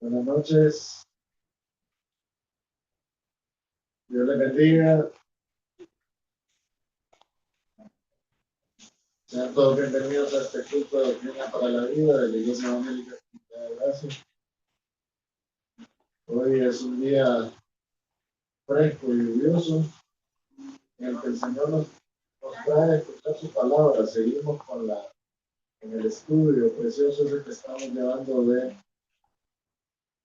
Buenas noches, Dios les bendiga. Sean todos bienvenidos a este culto de Doctrina para la Vida de la Iglesia Evangélica de Gracia. Hoy es un día fresco y lluvioso en el que el Señor nos trae a escuchar su palabra. Seguimos en el estudio precioso ese que estamos llevando de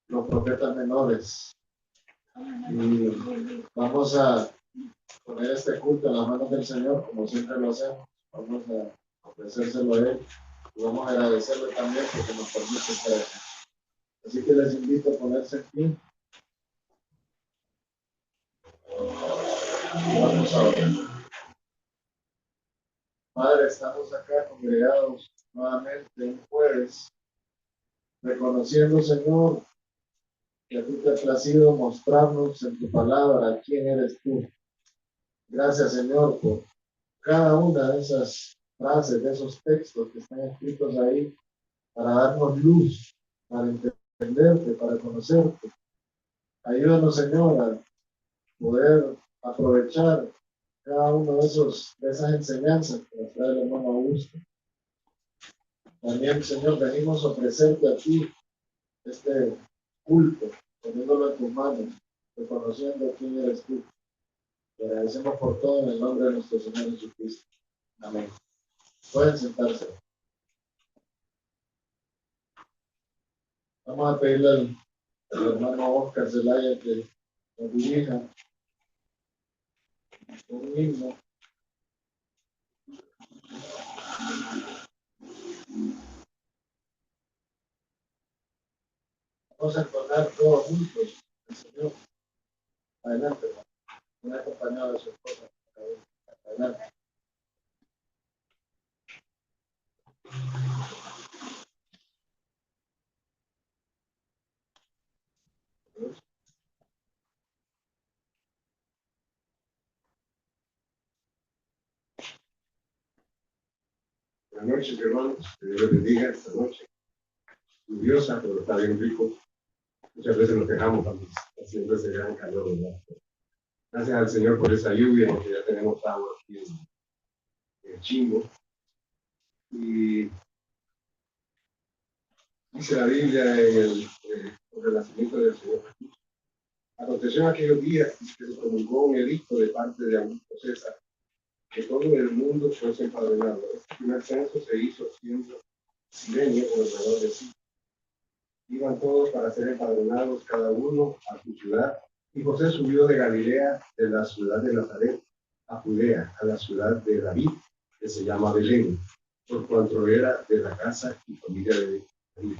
los profetas menores. Y vamos a poner este culto en las manos del Señor, como siempre lo hacemos. Vamos a ofrecérselo a Él y vamos a agradecerle también porque nos permite estar aquí. Así que les invito a ponerse aquí. Vamos a orar. Padre, estamos acá congregados nuevamente un jueves, reconociendo, Señor, que a ti te ha placido mostrarnos en tu palabra quién eres tú. Gracias, Señor, por cada una de esas frases, de esos textos que están escritos ahí para darnos luz, para entenderte, para conocerte. Ayúdanos, Señor, a poder aprovechar cada uno de esas enseñanzas que nos trae el hermano Augusto. También, Señor, venimos a ofrecerte a ti este culto, poniéndolo en tus manos, reconociendo quién eres tú. Te agradecemos por todo en el nombre de nuestro Señor Jesucristo. Amén. Pueden sentarse. Vamos a pedirle al hermano Oscar Zelaya que nos dirija un himno. Vamos a entonar todos juntos al Señor. Adelante, hermano. Un acompañado de su esposa. Adelante. Buenas noches, hermanos. Que Dios les bendiga esta noche. Lluviosa, pero está bien rico. Muchas veces nos quejamos haciendo ese gran calor, ¿verdad? Gracias al Señor por esa lluvia, porque ya tenemos agua aquí en el Chimbo. Y dice la Biblia sobre el nacimiento del Señor Jesús. Aconteció en aquellos días que se promulgó un edicto de parte de Augusto César, que todo el mundo fuese empadronado. Este primer censo se hizo siendo Cirenio gobernador de Siria. Iban todos para ser empadronados, cada uno a su ciudad. Y José subió de Galilea, de la ciudad de Nazaret, a Judea, a la ciudad de David, que se llama Belén, por cuanto era de la casa y familia de David.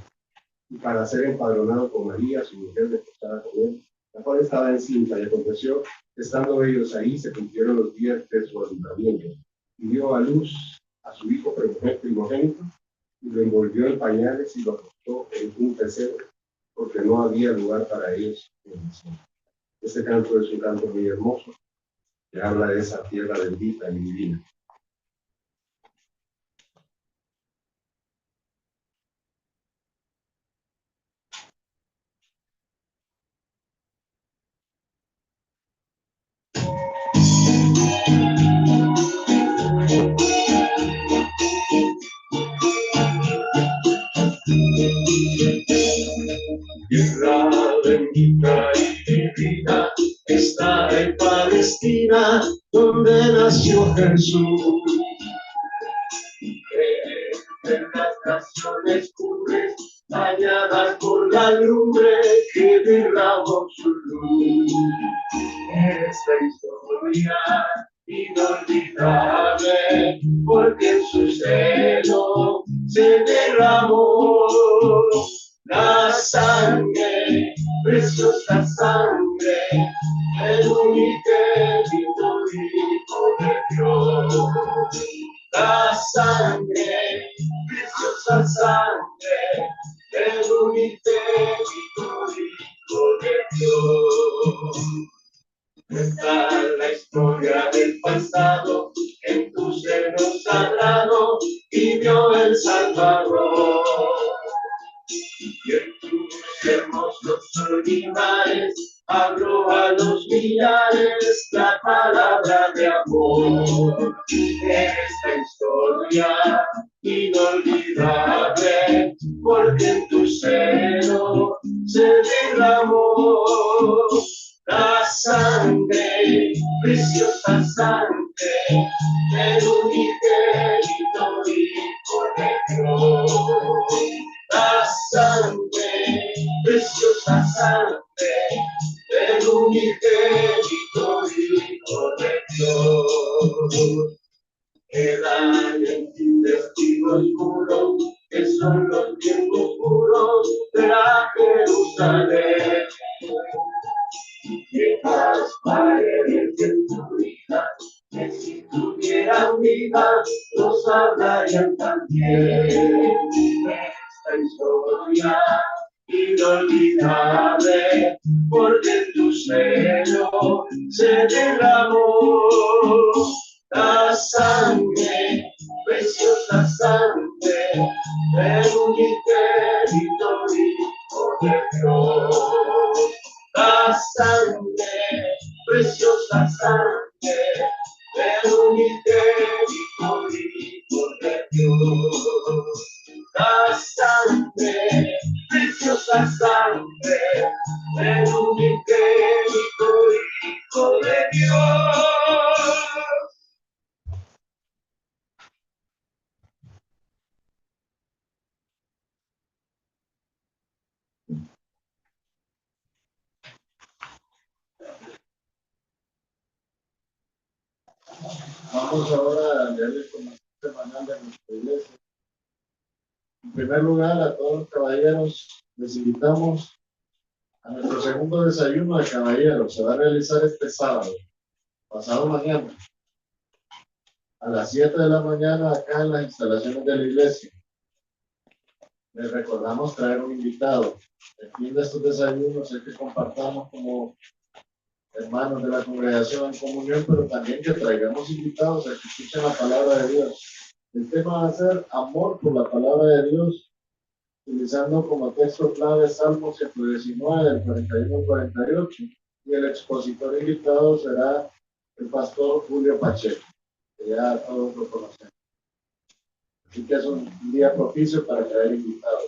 Y para ser empadronado con María, su mujer desposada con él, la cual estaba encinta, y aconteció que estando ellos ahí, se cumplieron los días de su alumbramiento. Y dio a luz a su hijo primogénito, y lo envolvió en pañales y lo acostó en un pesebre, porque no había lugar para ellos en el cielo. Este canto es un canto muy hermoso, que habla de esa tierra bendita y divina. Tierra bendita y divina está en Palestina, donde nació Jesús. En las naciones cubres, bañadas por la lumbre que derramó su luz. Esta historia inolvidable, porque en su seno se derramó la sangre, preciosa sangre, el unigénito Hijo de Dios. La sangre, preciosa sangre, el unigénito Hijo de Dios. Está la historia del pasado, en tu seno sagrado vivió el Salvador. y en tus hermosos olivares hablo a los millares la palabra de amor. En esta historia inolvidable, porque en tu seno se derramó la sangre, preciosa sangre del unigénito Hijo de Dios. La sangre, preciosa sangre del unigénito Hijo de Dios. Quedan en ti testigos puros, que son los tiempos puros de la Jerusalén. Que las paredes de tu vida, que si tuvieran vida, nos hablarían también. Esta historia inolvidable, porque en tu seno se derramó la sangre, preciosa sangre del unigénito Hijo de Dios. La sangre, preciosa sangre del unigénito Hijo de Dios. La sangre, preciosa sangre del unigénito Hijo de Dios. Vamos ahora a leer la información semanal de nuestra iglesia. En primer lugar, a todos los caballeros les invitamos a nuestro segundo desayuno de caballeros. Se va a realizar este sábado, pasado mañana, a las 7 de la mañana, acá en las instalaciones de la iglesia. Les recordamos traer un invitado. El fin de estos desayunos es que compartamos como hermanos de la congregación en comunión, pero también que traigamos invitados a que escuchen la palabra de Dios. El tema va a ser amor por la palabra de Dios, utilizando como texto clave Salmo 119, del 41 al 48, y el expositor invitado será el pastor Julio Pacheco, que ya todos lo conocen. Así que es un día propicio para traer invitados.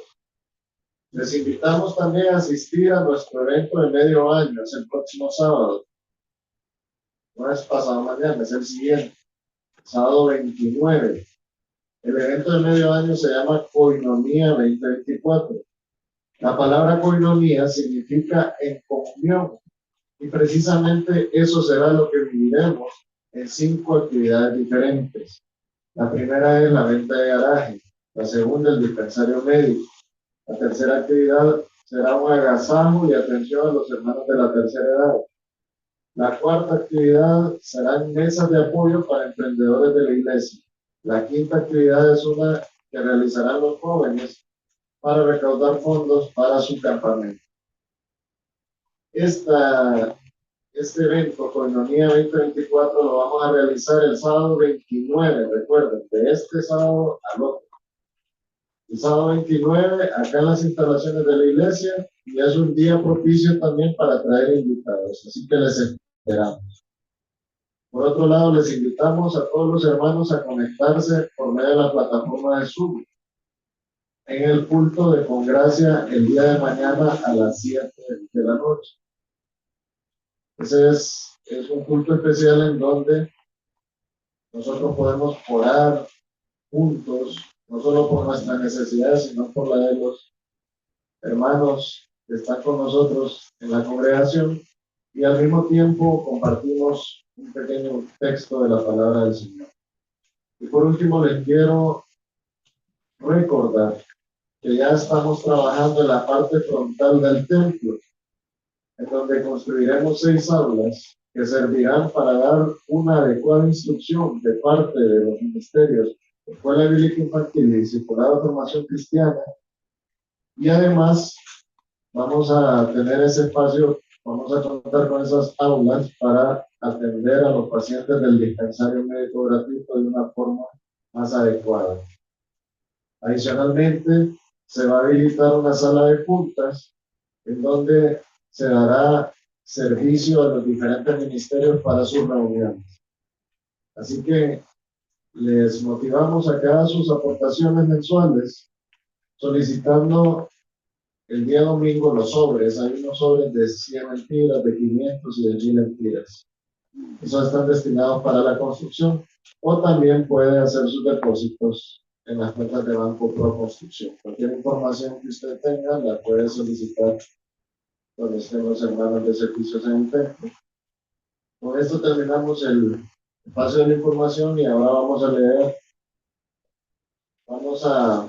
Les invitamos también a asistir a nuestro evento de medio año, es el próximo sábado. No es pasado mañana, es el siguiente, sábado 29. El evento de medio año se llama Koinonia 2024. La palabra koinonia significa en comunión, y precisamente eso será lo que viviremos en 5 actividades diferentes. La primera es la venta de garaje, la segunda el dispensario médico, la tercera actividad será un agasajo y atención a los hermanos de la tercera edad. La cuarta actividad serán mesas de apoyo para emprendedores de la iglesia. La quinta actividad es una que realizarán los jóvenes para recaudar fondos para su campamento. Este evento, Koinonia 2024, lo vamos a realizar el sábado 29, recuerden, de este sábado al otro. El sábado 29, acá en las instalaciones de la iglesia, y es un día propicio también para traer invitados, así que les esperamos. Por otro lado, les invitamos a todos los hermanos a conectarse por medio de la plataforma de Zoom en el culto de Congracia el día de mañana a las 7 de la noche. Ese es un culto especial en donde nosotros podemos orar juntos, no solo por nuestras necesidades, sino por la de los hermanos que están con nosotros en la congregación, y al mismo tiempo compartimos un pequeño texto de la palabra del Señor. Y por último, les quiero recordar que ya estamos trabajando en la parte frontal del templo, en donde construiremos 6 aulas que servirán para dar una adecuada instrucción de parte de los ministerios de Escuela Bíblica Infantil y Discipulado de Formación Cristiana. Y además vamos a tener ese espacio, vamos a contar con esas aulas para atender a los pacientes del dispensario médico gratuito de una forma más adecuada. Adicionalmente, se va a habilitar una sala de juntas en donde se dará servicio a los diferentes ministerios para sus reuniones. Así que les motivamos a que hagan sus aportaciones mensuales, solicitando el día domingo los sobres. Hay unos sobres de 100 lempiras, de 500 y de 1000 lempiras. Esos están destinados para la construcción, o también puede hacer sus depósitos en las cuentas de Banco Pro Construcción. Cualquier información que usted tenga la puede solicitar con los hermanos de servicios en el templo. Con esto terminamos el espacio de la información y ahora vamos a leer, vamos a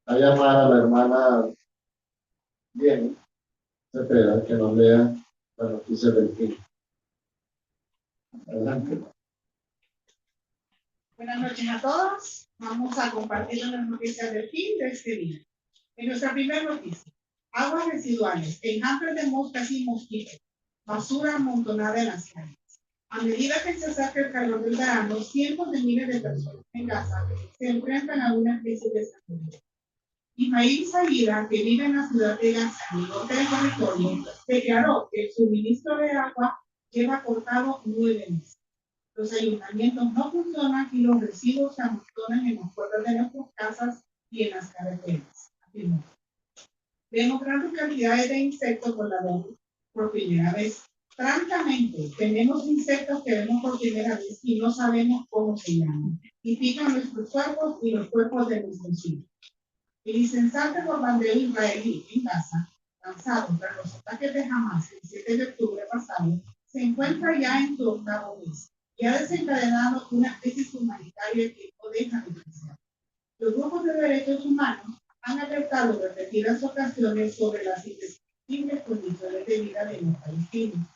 llamar a la hermana Bien Cepeda que nos lea la noticia del fin. Adelante. Buenas noches a todos. Vamos a compartir las noticias del fin de este día. En nuestra primera noticia, aguas residuales, enjambres de moscas y mosquitos, basura amontonada en las calles. A medida que se acerca el calor del verano, cientos de miles de personas en Gaza se enfrentan a una crisis de salud. Ismail Zaida, que vive en la ciudad de Gaza, en el norte del territorio, declaró que el suministro de agua lleva cortado 9 meses. Los ayuntamientos no funcionan y los residuos se amontonan en las puertas de nuestras casas y en las carreteras. Afirmó. Vemos grandes cantidades de insectos por primera vez. Francamente, tenemos insectos que vemos por primera vez y no sabemos cómo se llaman. Y pican nuestros cuerpos y los cuerpos de nuestros hijos. El incensante bombardeo israelí en Gaza, lanzado tras los ataques de Hamas el 7 de octubre pasado, se encuentra ya en su octavo mes y ha desencadenado una crisis humanitaria que no deja de crecer. Los grupos de derechos humanos han alertado en repetidas ocasiones sobre las indescriptibles condiciones de vida de los palestinos.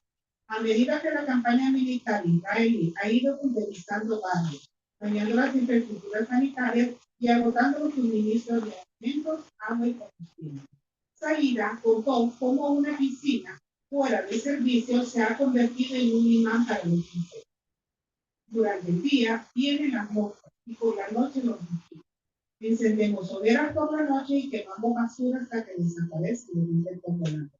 A medida que la campaña militar israelí ha ido pulverizando barrios, dañando las infraestructuras sanitarias y agotando los suministros de alimentos, agua y combustible. Zaida contó cómo una piscina fuera de servicio se ha convertido en un imán para los insectos. Durante el día vienen las moscas y por la noche los mosquitos. Encendemos hogueras por la noche y quemamos basura hasta que desaparezcan los insectos volantes.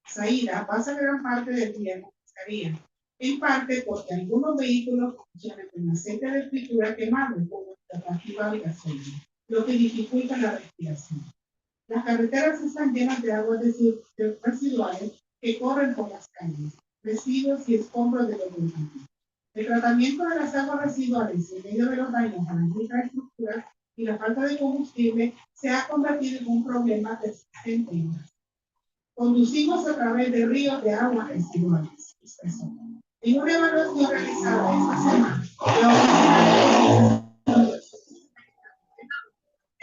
Zaida pasa gran parte del día en la pescaría, en parte porque algunos vehículos funcionan con aceite de fritura quemado como alternativa de gasolina, lo que dificulta la respiración. Las carreteras están llenas de aguas residuales que corren por las calles, residuos y escombros de los vehículos. El tratamiento de las aguas residuales en medio de los daños a las infraestructuras y la falta de combustible se ha convertido en un problema persistente en Gaza. Conducimos a través de ríos de aguas residuales, expresó. En una evaluación realizada esta semana, la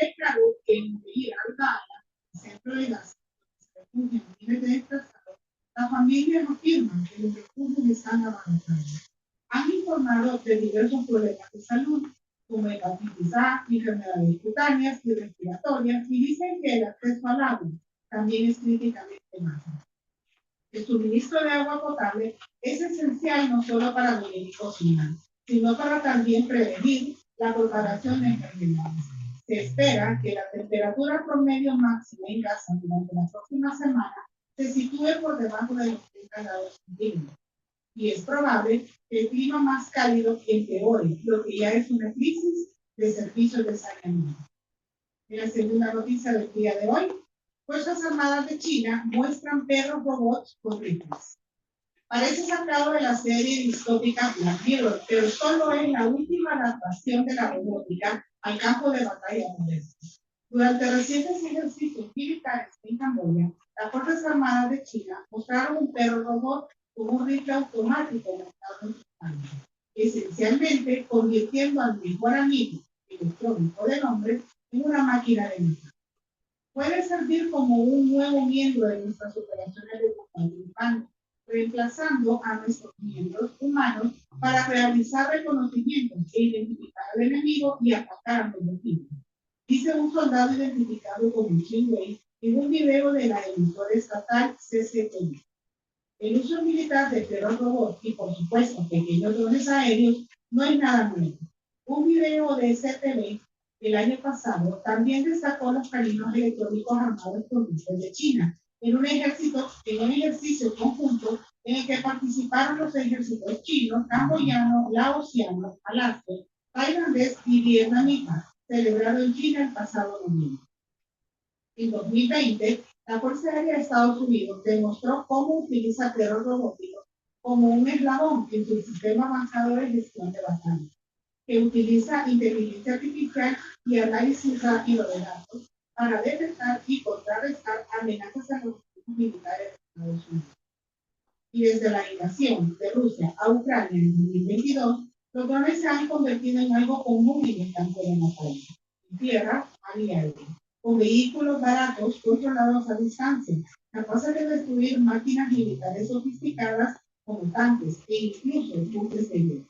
declaró que en Beir al-Baala, el centro de Gaza, se refugian miles de desplazados, las familias afirman que los refugios están abarrotados. Han informado de diversos problemas de salud, como hepatitis A, enfermedades cutáneas y respiratorias, y dicen que el acceso al agua también es críticamente bajo. El suministro de agua potable es esencial no solo para beber y cocinar, sino para también prevenir la propagación de enfermedades. Se espera que la temperatura promedio máxima en Gaza durante la próxima semana se sitúe por debajo de los 30 grados centígrados. Y es probable que el clima más cálido empeore, lo que ya es una crisis de servicios de saneamiento. En la segunda noticia del día de hoy, Fuerzas Armadas de China muestran perros robots con rifles. Parece sacado de la serie distópica Black Mirror, pero solo es la última adaptación de la robótica al campo de batalla moderno. Durante recientes ejercicios militares en Camboya, las Fuerzas Armadas de China mostraron un perro robot con un rifle automático montado en su mano, esencialmente convirtiendo al mejor amigo electrónico del hombre en una máquina de matar. Puede servir como un nuevo miembro de nuestras operaciones de combate urbano, reemplazando a nuestros miembros humanos para realizar reconocimientos e identificar al enemigo y atacar al objetivo, dice un soldado identificado como Chin Wei en un video de la emisora estatal CCTV. El uso militar de perros robots y, por supuesto, pequeños drones aéreos no es nada nuevo. Un video de CTV el año pasado, también destacó los caninos electrónicos armados provincias de China, en un ejercicio conjunto en el que participaron los ejércitos chino, camboyano, laosiano, malaceo, tailandés y vietnamita, celebrado en China el pasado domingo. En 2020, la Fuerza Aérea de Estados Unidos demostró cómo utiliza perros robóticos como un eslabón en su sistema avanzado de gestión de batalla, que utiliza inteligencia artificial y análisis rápido de datos para detectar y contrarrestar amenazas a los militares de Estados Unidos. Y desde la invasión de Rusia a Ucrania en 2022, los drones se han convertido en algo común en el campo de batalla, en tierra, mar y aire, con vehículos baratos controlados a distancia, capaces de destruir máquinas militares sofisticadas como tanques e incluso buques de guerra.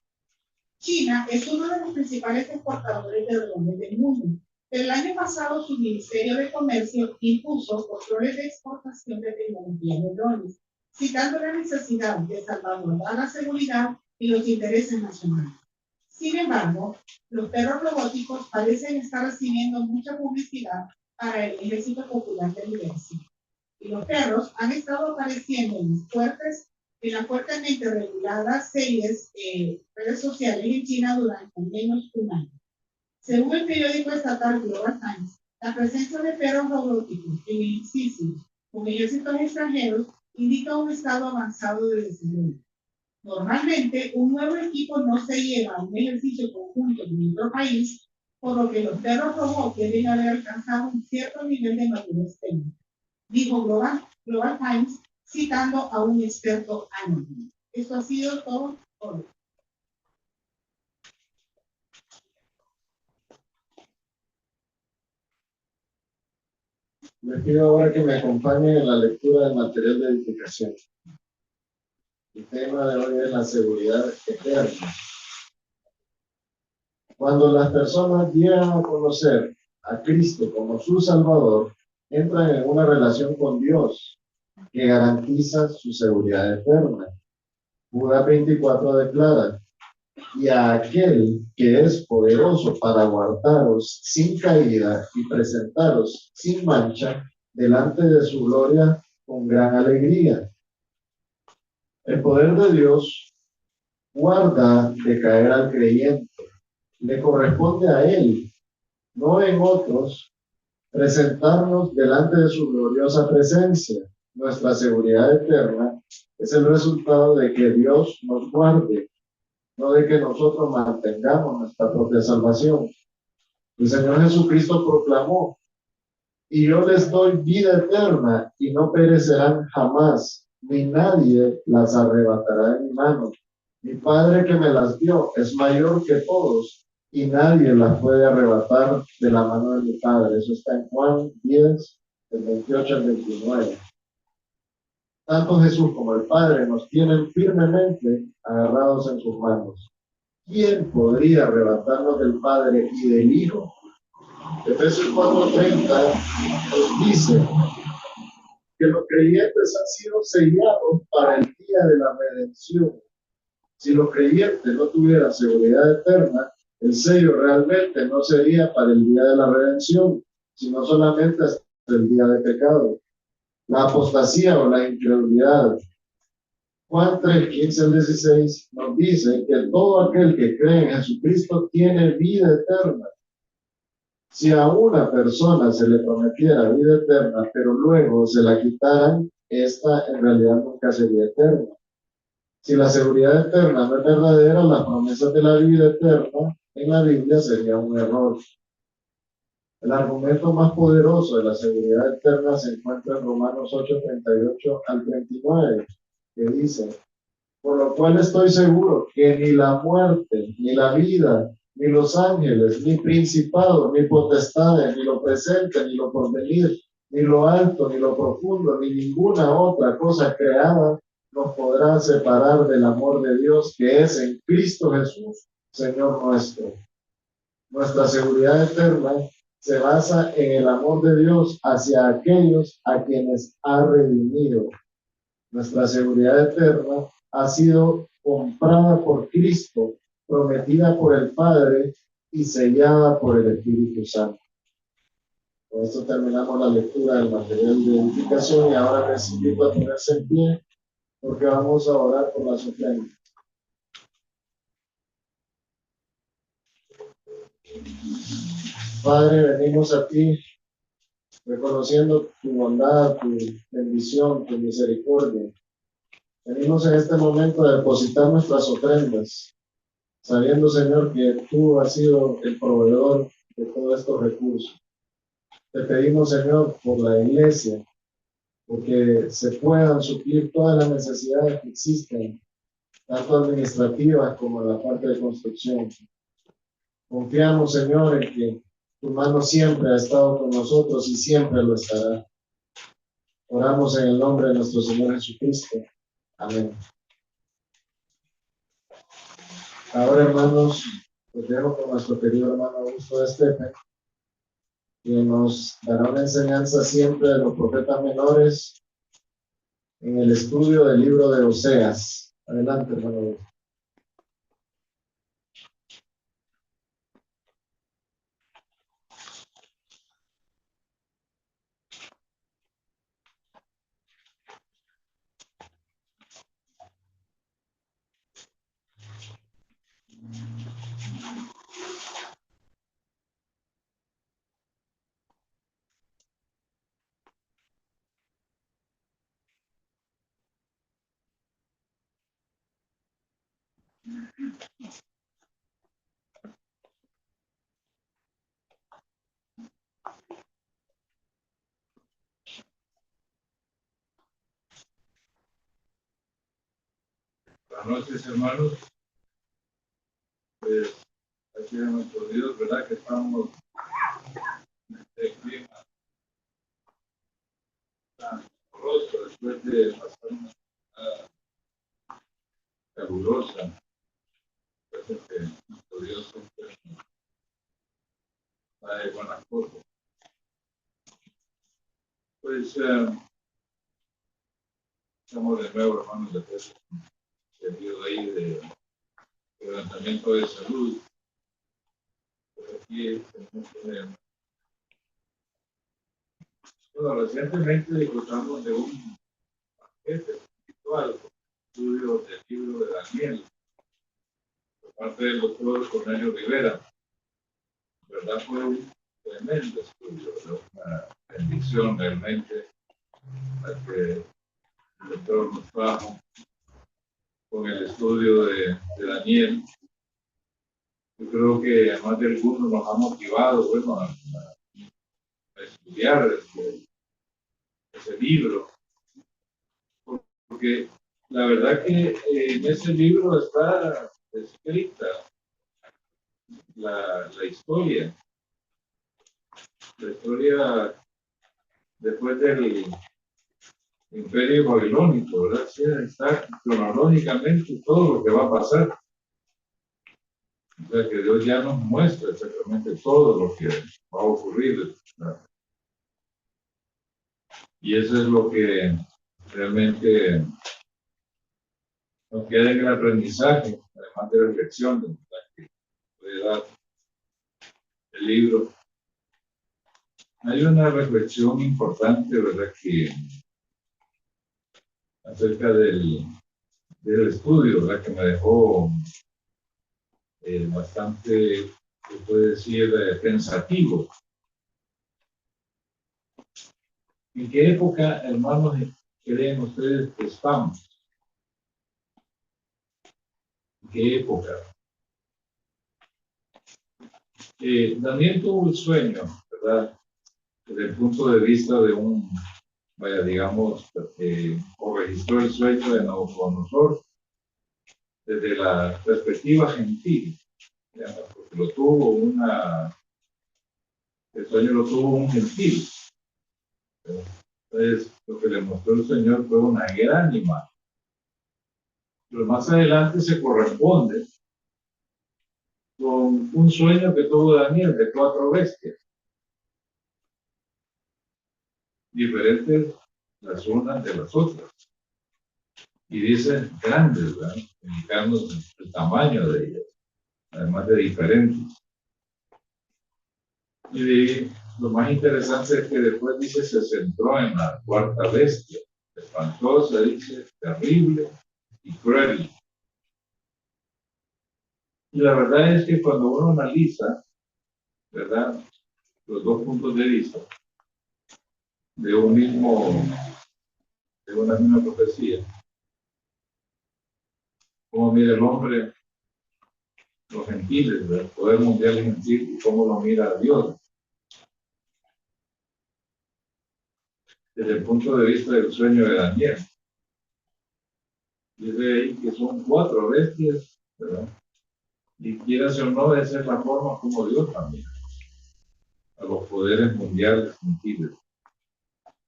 China es uno de los principales exportadores de drones del mundo. El año pasado, su Ministerio de Comercio impuso controles de exportación de tecnología de drones, citando la necesidad de salvaguardar la seguridad y los intereses nacionales. Sin embargo, los perros robóticos parecen estar recibiendo mucha publicidad para el Ejército Popular de Liberación. Y los perros han estado apareciendo en las fuertemente reguladas redes sociales en China durante al menos un año. Según el periódico estatal Global Times, la presencia de perros robóticos en ejercicios con ejércitos extranjeros indica un estado avanzado de desarrollo. Normalmente, un nuevo equipo no se lleva a un ejercicio conjunto en otro país, por lo que los perros robots deben haber alcanzado un cierto nivel de madurez técnica, dijo Global Times, citando a un experto anónimo. Esto ha sido todo por hoy. Les pido ahora que me acompañen en la lectura del material de edificación. El tema de hoy es la seguridad eterna. Cuando las personas llegan a conocer a Cristo como su Salvador, entran en una relación con Dios que garantiza su seguridad eterna. Judas 24 declara: y a aquel que es poderoso para guardaros sin caída y presentaros sin mancha delante de su gloria con gran alegría. El poder de Dios guarda de caer al creyente. Le corresponde a él, no en otros, presentarnos delante de su gloriosa presencia. Nuestra seguridad eterna es el resultado de que Dios nos guarde, no de que nosotros mantengamos nuestra propia salvación. El Señor Jesucristo proclamó: y yo les doy vida eterna y no perecerán jamás, ni nadie las arrebatará de mi mano. Mi Padre que me las dio es mayor que todos y nadie las puede arrebatar de la mano de mi Padre. Eso está en Juan 10, del 28 al 29. Tanto Jesús como el Padre nos tienen firmemente agarrados en sus manos. ¿Quién podría arrebatarnos del Padre y del Hijo? Efesios 4:30 nos dice que los creyentes han sido sellados para el día de la redención. Si los creyentes no tuvieran seguridad eterna, el sello realmente no sería para el día de la redención, sino solamente hasta el día de pecado, la apostasía o la incredulidad. Juan 3:15 al 16 nos dice que todo aquel que cree en Jesucristo tiene vida eterna. Si a una persona se le prometiera vida eterna, pero luego se la quitaran, esta en realidad nunca sería eterna. Si la seguridad eterna no es verdadera, las promesas de la vida eterna en la Biblia sería un error. El argumento más poderoso de la seguridad eterna se encuentra en Romanos 8:38 al 39, que dice: por lo cual estoy seguro que ni la muerte, ni la vida, ni los ángeles, ni principados, ni potestades, ni lo presente, ni lo porvenir, ni lo alto, ni lo profundo, ni ninguna otra cosa creada nos podrá separar del amor de Dios que es en Cristo Jesús, Señor nuestro. Nuestra seguridad eterna se basa en el amor de Dios hacia aquellos a quienes ha redimido. Nuestra seguridad eterna ha sido comprada por Cristo, prometida por el Padre y sellada por el Espíritu Santo. Con esto terminamos la lectura del material de edificación y ahora les invito a ponerse en pie porque vamos a orar por las ofrendas. Padre, venimos a ti reconociendo tu bondad, tu bendición, tu misericordia. Venimos en este momento a depositar nuestras ofrendas, sabiendo, Señor, que tú has sido el proveedor de todos estos recursos. Te pedimos, Señor, por la iglesia, porque se puedan suplir todas las necesidades que existen, tanto administrativas como en la parte de construcción. Confiamos, Señor, en que tu mano siempre ha estado con nosotros y siempre lo estará. Oramos en el nombre de nuestro Señor Jesucristo. Amén. Ahora, hermanos, los dejo con nuestro querido hermano Augusto de Estepe, quien nos dará una enseñanza siempre de los profetas menores en el estudio del libro de Oseas. Adelante, hermano Augusto. Buenas noches, hermanos. Pues aquí a nuestro Dios, ¿verdad? Que estamos en este clima tan horroroso después de pasar una temporada calurosa. Parece que nuestro Dios siempre nos trae buenas cosas. Pues estamos de nuevo, hermanos, después del periodo ahí de levantamiento de salud. Pues aquí tenemos un bueno, recientemente disfrutamos de un banquete espiritual, estudio del libro de Daniel, por parte del doctor Cornelio Rivera. ¿Verdad? Fue un tremendo estudio, una bendición realmente la que el doctor nos trajo con el estudio de Daniel. Yo creo que a más de algunos nos ha motivado, bueno, a estudiar ese libro, porque la verdad que en ese libro está escrita la historia después del Imperio Babilónico, ¿verdad? Sí, está cronológicamente todo lo que va a pasar. O sea, que Dios ya nos muestra exactamente todo lo que va a ocurrir, ¿verdad? Y eso es lo que realmente nos queda en el aprendizaje, además de la reflexión, ¿verdad? Que puede dar el libro. Hay una reflexión importante, ¿verdad? Que acerca del estudio, ¿verdad? Que me dejó bastante, se puede decir, pensativo. ¿En qué época, hermanos, creen ustedes que estamos? ¿En qué época? Daniel tuvo el sueño, ¿verdad? Desde el punto de vista de un, vaya, digamos, o registró el sueño de Nabucodonosor desde la perspectiva gentil, digamos, porque el sueño lo tuvo un gentil. Entonces, lo que le mostró el Señor fue una gran imagen. Pero más adelante se corresponde con un sueño que tuvo Daniel de 4 bestias, diferentes las unas de las otras. Y dice grandes, ¿verdad? Indicando el tamaño de ellas, además de diferentes. Y lo más interesante es que después dice, se centró en la cuarta bestia, espantosa, dice, terrible y cruel. Y la verdad es que cuando uno analiza, ¿verdad?, los dos puntos de vista de un mismo, de una misma profecía, cómo mira el hombre, los gentiles, el poder mundial gentil, y cómo lo mira Dios, desde el punto de vista del sueño de Daniel. Dice ahí que son 4 bestias, ¿verdad? Y quieras o no, esa es la forma como Dios también a los poderes mundiales gentiles.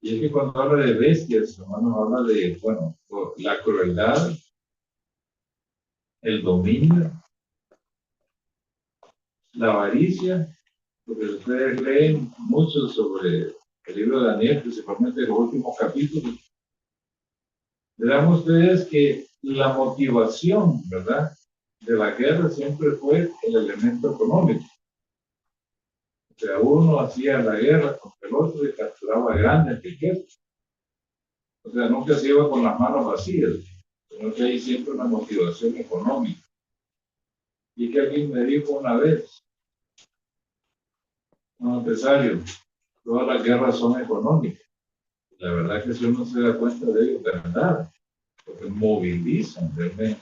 Y es que cuando habla de bestias, hermanos, habla de, bueno, la crueldad, el dominio, la avaricia, porque ustedes leen mucho sobre el libro de Daniel, principalmente los últimos capítulos. Verán ustedes que la motivación, ¿verdad?, de la guerra siempre fue el elemento económico. O sea, uno hacía la guerra contra el otro y capturaba grandes riquezas. O sea, nunca se iba con las manos vacías, sino que hay siempre una motivación económica. Y que alguien me dijo una vez, un empresario, todas las guerras son económicas. La verdad es que si uno se da cuenta de ello, de verdad, porque movilizan realmente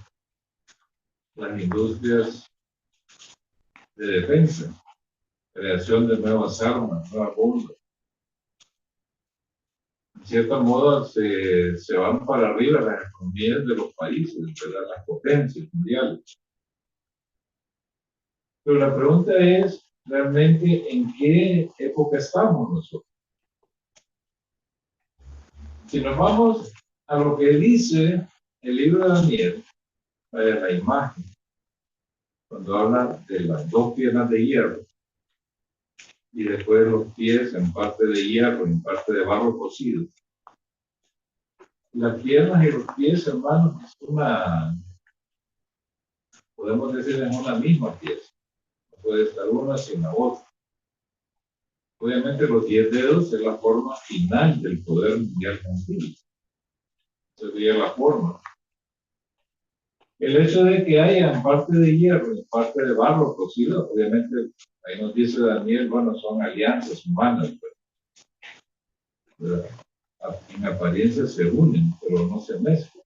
las industrias de defensa, creación de nuevas armas, nuevas bombas. En cierto modo se van para arriba las economías de los países, ¿verdad?, las potencias mundiales. Pero la pregunta es, realmente, ¿en qué época estamos nosotros? Si nos vamos a lo que dice el libro de Daniel, la imagen, cuando habla de las 2 piernas de hierro, y después los pies en parte de hierro, en parte de barro cocido. Las piernas y los pies, hermanos, es podemos decir, es una misma pieza. No puede estar una sin la otra. Obviamente los 10 dedos es la forma final del poder mundial gentil. Esa sería la forma. El hecho de que haya en parte de hierro y parte de barro cocido, obviamente, ahí nos dice Daniel, bueno, son alianzas humanas, pero en apariencia se unen, pero no se mezclan,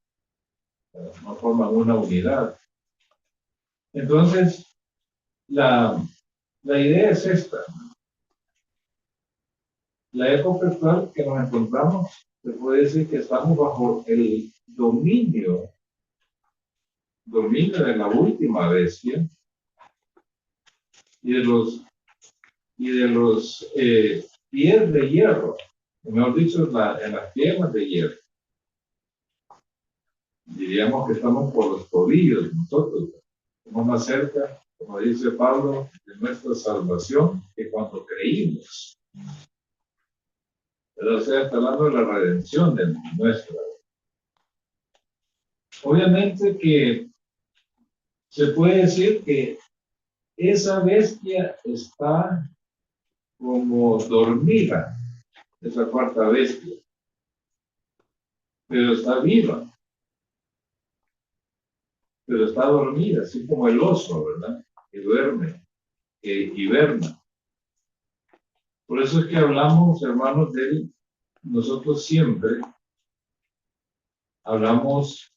no forman una unidad. Entonces, la idea es esta. La época actual que nos encontramos, se puede decir que estamos bajo el dominio de la última bestia y de los pies de hierro, mejor dicho, en las piernas de hierro. Diríamos que estamos por los tobillos nosotros. Estamos más cerca, como dice Pablo, de nuestra salvación que cuando creímos. Pero o sea, está hablando de la redención de nuestra. Obviamente que se puede decir que esa bestia está como dormida, esa cuarta bestia, pero está viva, pero está dormida, así como el oso, ¿verdad?, que duerme, que hiberna. Por eso es que hablamos, hermanos, de él. Nosotros siempre hablamos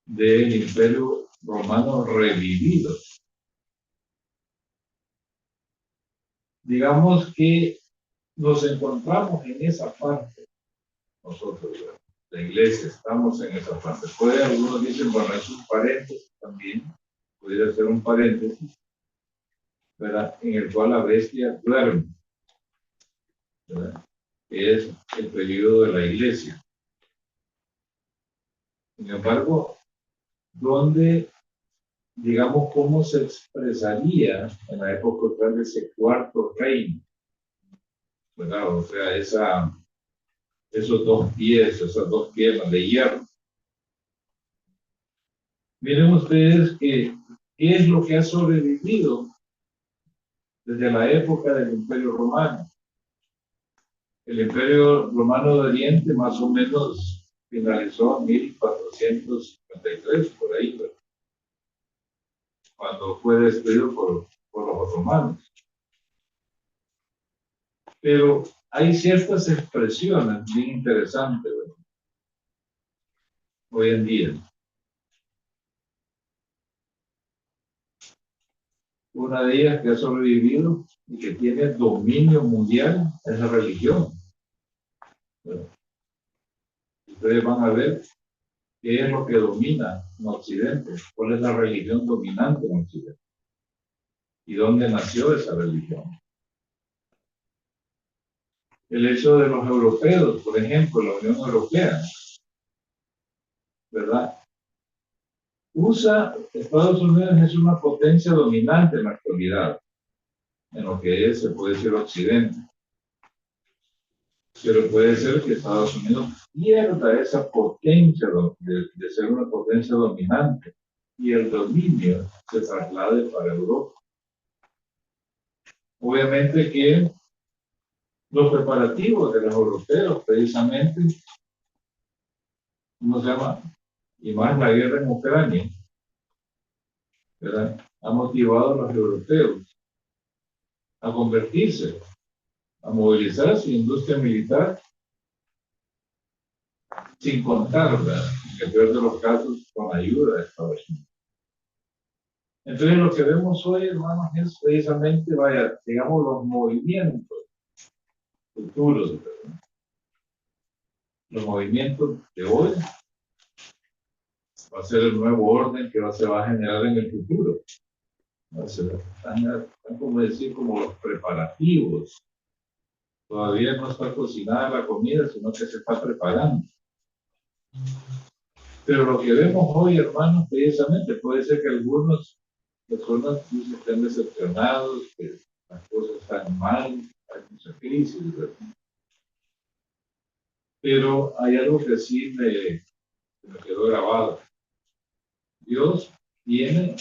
del Imperio Romano revivido. Digamos que nos encontramos en esa parte, nosotros, la iglesia, estamos en esa parte. Puede, algunos dicen, bueno, es un paréntesis también, podría ser un paréntesis, ¿verdad?, en el cual la bestia duerme, ¿verdad?, que es el periodo de la iglesia. Sin embargo, ¿dónde, digamos, cómo se expresaría en la época actual de ese cuarto reino? ¿Verdad? O sea, esos 2 pies, esas 2 piernas de hierro. Miren ustedes que qué es lo que ha sobrevivido desde la época del Imperio Romano. El Imperio Romano de Oriente más o menos finalizó en 1453, por ahí, ¿verdad? Cuando fue destruido por los otomanos. Pero hay ciertas expresiones bien interesantes, ¿verdad? Hoy en día. Una de ellas que ha sobrevivido y que tiene dominio mundial es la religión. ¿Verdad? Ustedes van a ver qué es lo que domina en Occidente, cuál es la religión dominante en Occidente y dónde nació esa religión. El hecho de los europeos, por ejemplo, la Unión Europea, ¿verdad? Estados Unidos es una potencia dominante en la actualidad, en lo que es, se puede decir, Occidente. Pero puede ser que Estados Unidos pierda esa potencia de ser una potencia dominante y el dominio se traslade para Europa. Obviamente que los preparativos de los europeos, precisamente, ¿cómo se llama? Y más la guerra en Ucrania, ¿verdad? Ha motivado a los europeos a convertirse, a movilizar su industria militar, sin contar, ¿verdad? En el peor de los casos, con ayuda de Estados Unidos. Entonces, lo que vemos hoy, hermanos, es precisamente, vaya, digamos, los movimientos futuros, ¿verdad? Los movimientos de hoy va a ser el nuevo orden que se va a generar en el futuro. Están como decir, como los preparativos. Todavía no está cocinada la comida, sino que se está preparando. Pero lo que vemos hoy, hermanos, precisamente puede ser que algunos personas estén decepcionados, que las cosas están mal, hay mucha crisis, ¿verdad? Pero hay algo que sí me quedó grabado. Dios tiene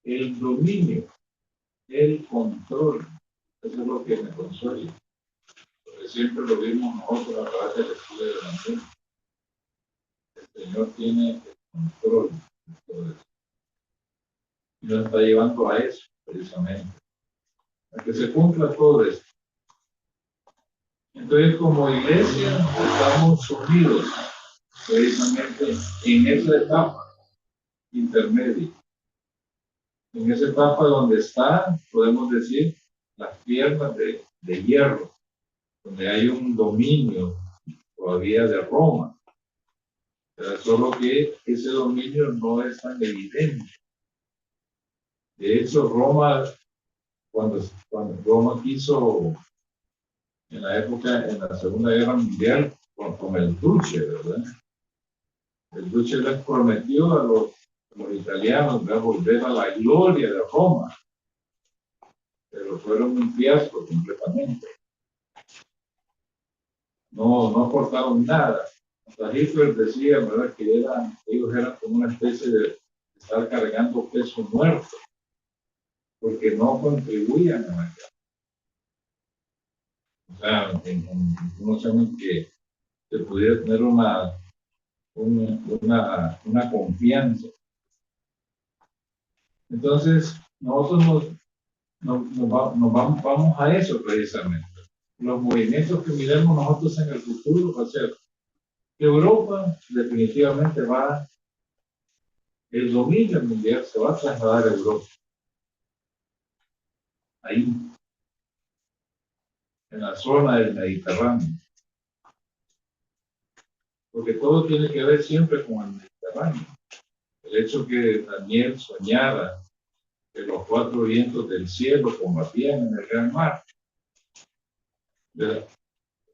el dominio, el control. Eso es lo que me consuela. Porque siempre lo vimos nosotros a través del estudio del Evangelio. El Señor tiene el control de todo eso. Y nos está llevando a eso, precisamente. A que se cumpla todo esto. Entonces, como iglesia, estamos sumidos precisamente en esa etapa intermedia. En esa etapa donde está, podemos decir, las piernas de hierro, donde hay un dominio todavía de Roma. Pero solo que ese dominio no es tan evidente. De hecho, Roma, cuando Roma quiso, en la época, en la Segunda Guerra Mundial, con el Duce, ¿verdad? El Duce les prometió a los italianos, ¿verdad?, volver a la gloria de Roma, pero fueron un fiasco completamente. No aportaron nada. Hasta Hitler decía, ¿verdad?, que ellos eran como una especie de estar cargando peso muerto, porque no contribuían a la guerra. O sea, no sabemos que se pudiera tener una confianza. Entonces, nosotros vamos a eso precisamente. Los movimientos que miremos nosotros en el futuro va a ser que Europa definitivamente el dominio mundial se va a trasladar a Europa. Ahí, en la zona del Mediterráneo. Porque todo tiene que ver siempre con el Mediterráneo. El hecho que Daniel soñara que los 4 vientos del cielo combatían en el gran mar.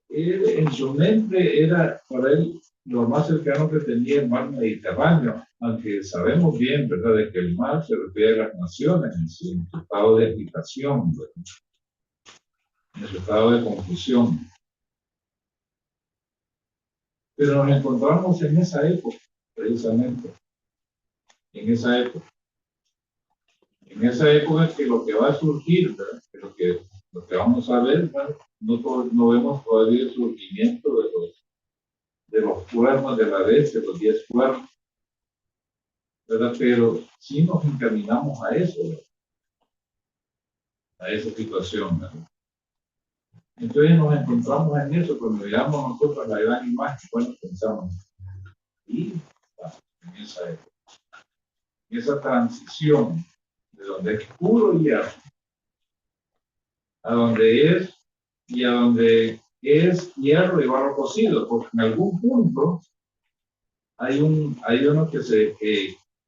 En su mente era para él lo más cercano que tenía el mar Mediterráneo, aunque sabemos bien, ¿verdad?, de que el mar se refiere a las naciones en su estado de agitación, ¿verdad?, en su estado de confusión. Pero nos encontramos en esa época, precisamente, en esa época que lo que va a surgir, ¿verdad?, Pero lo que vamos a ver, bueno, no vemos todavía el surgimiento de los cuernos de la bestia, los 10 cuernos, ¿verdad? Pero sí nos encaminamos a eso, ¿verdad? A esa situación, ¿verdad? Entonces nos encontramos en eso, cuando veamos nosotros la gran imagen, cuando pensamos, y en esa época, en esa transición de donde es puro hierro, a donde es, y a donde es hierro y barro cocido, porque en algún punto hay uno que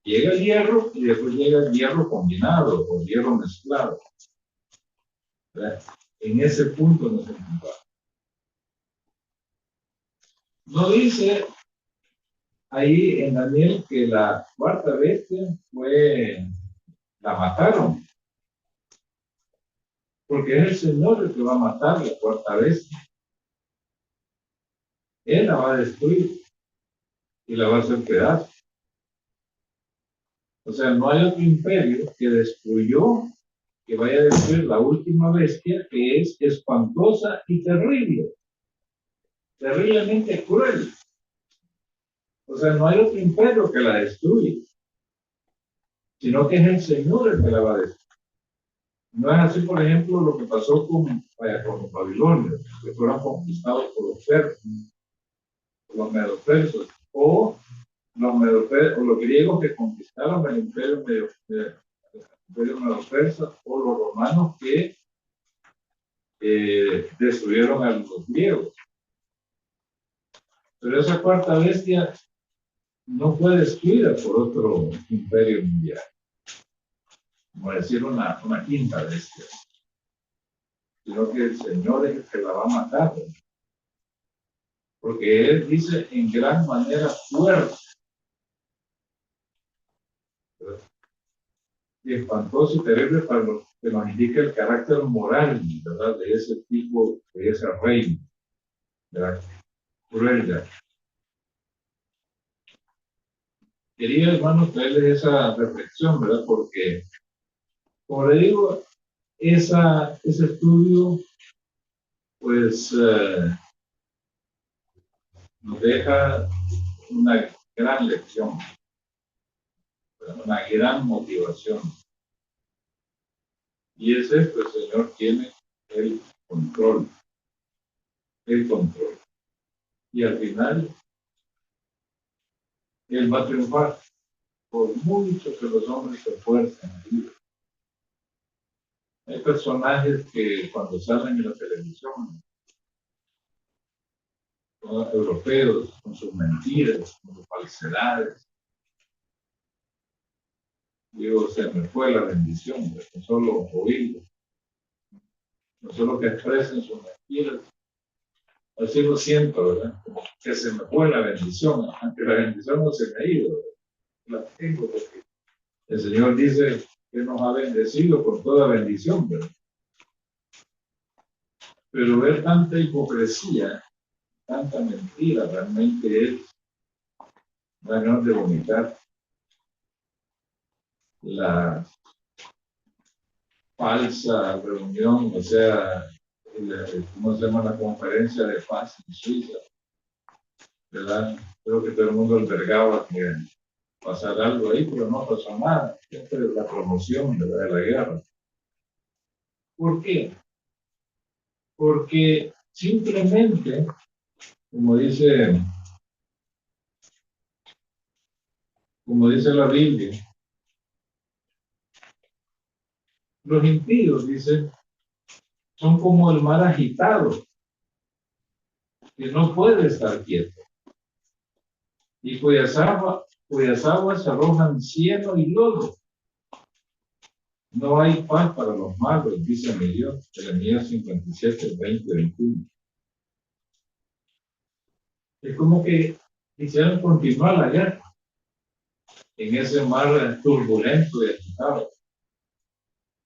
llega el hierro y después llega el hierro combinado o hierro mezclado, ¿verdad? En ese punto nos encontramos. No dice ahí en Daniel que la cuarta bestia la mataron, porque es el Señor el que va a matar la cuarta bestia. Él la va a destruir y la va a hacer pedazos. O sea, no hay otro imperio que destruyó, que vaya a destruir la última bestia, que es espantosa y terrible, terriblemente cruel. O sea, no hay otro imperio que la destruya, sino que es el Señor el que la va a destruir. No es así, por ejemplo, lo que pasó con los babilonios, que fueron conquistados por los persas, por los medo-persas, o los griegos que conquistaron el imperio medo-persa, o los romanos que destruyeron a los griegos. Pero esa cuarta bestia no fue destruida por otro imperio mundial, como decir una quinta bestia, sino que el Señor es el que la va a matar, porque Él dice en gran manera fuerte y espantoso y terrible para los que nos indica el carácter moral, ¿verdad? De ese tipo, de ese reino, ¿verdad? Crueldad. Quería, hermanos, traerles esa reflexión, ¿verdad? Porque, como le digo, ese estudio, pues, nos deja una gran lección, una gran motivación. Y es esto: el Señor tiene el control. El control. Y al final, Él va a triunfar, por mucho que los hombres se esfuercen. Hay personajes que cuando salen en la televisión, ¿no?, europeos, con sus mentiras, con sus falsedades, digo, se me fue la bendición, no solo oírlo, no solo que expresen sus mentiras. Así lo siento, ¿verdad? Como que se me fue la bendición, aunque la bendición no se me ha ido, la tengo, porque el Señor dice que nos ha bendecido con toda bendición, ¿verdad? Pero ver tanta hipocresía, tanta mentira, realmente es ganas de vomitar. La falsa reunión, o sea, ¿cómo se llama? La conferencia de paz en Suiza, ¿verdad? Creo que todo el mundo albergaba que pasar algo ahí, pero no pasó nada. Esta es la promoción, ¿verdad?, de la guerra. ¿Por qué? Porque simplemente, como dice la Biblia, los impíos, dice, son como el mar agitado, que no puede estar quieto, y cuyas aguas arrojan cieno y lodo. No hay paz para los malos, dice mi Dios, Jeremías 57, 20, 21. Es como que quisieran continuar la guerra en ese mar turbulento y agitado,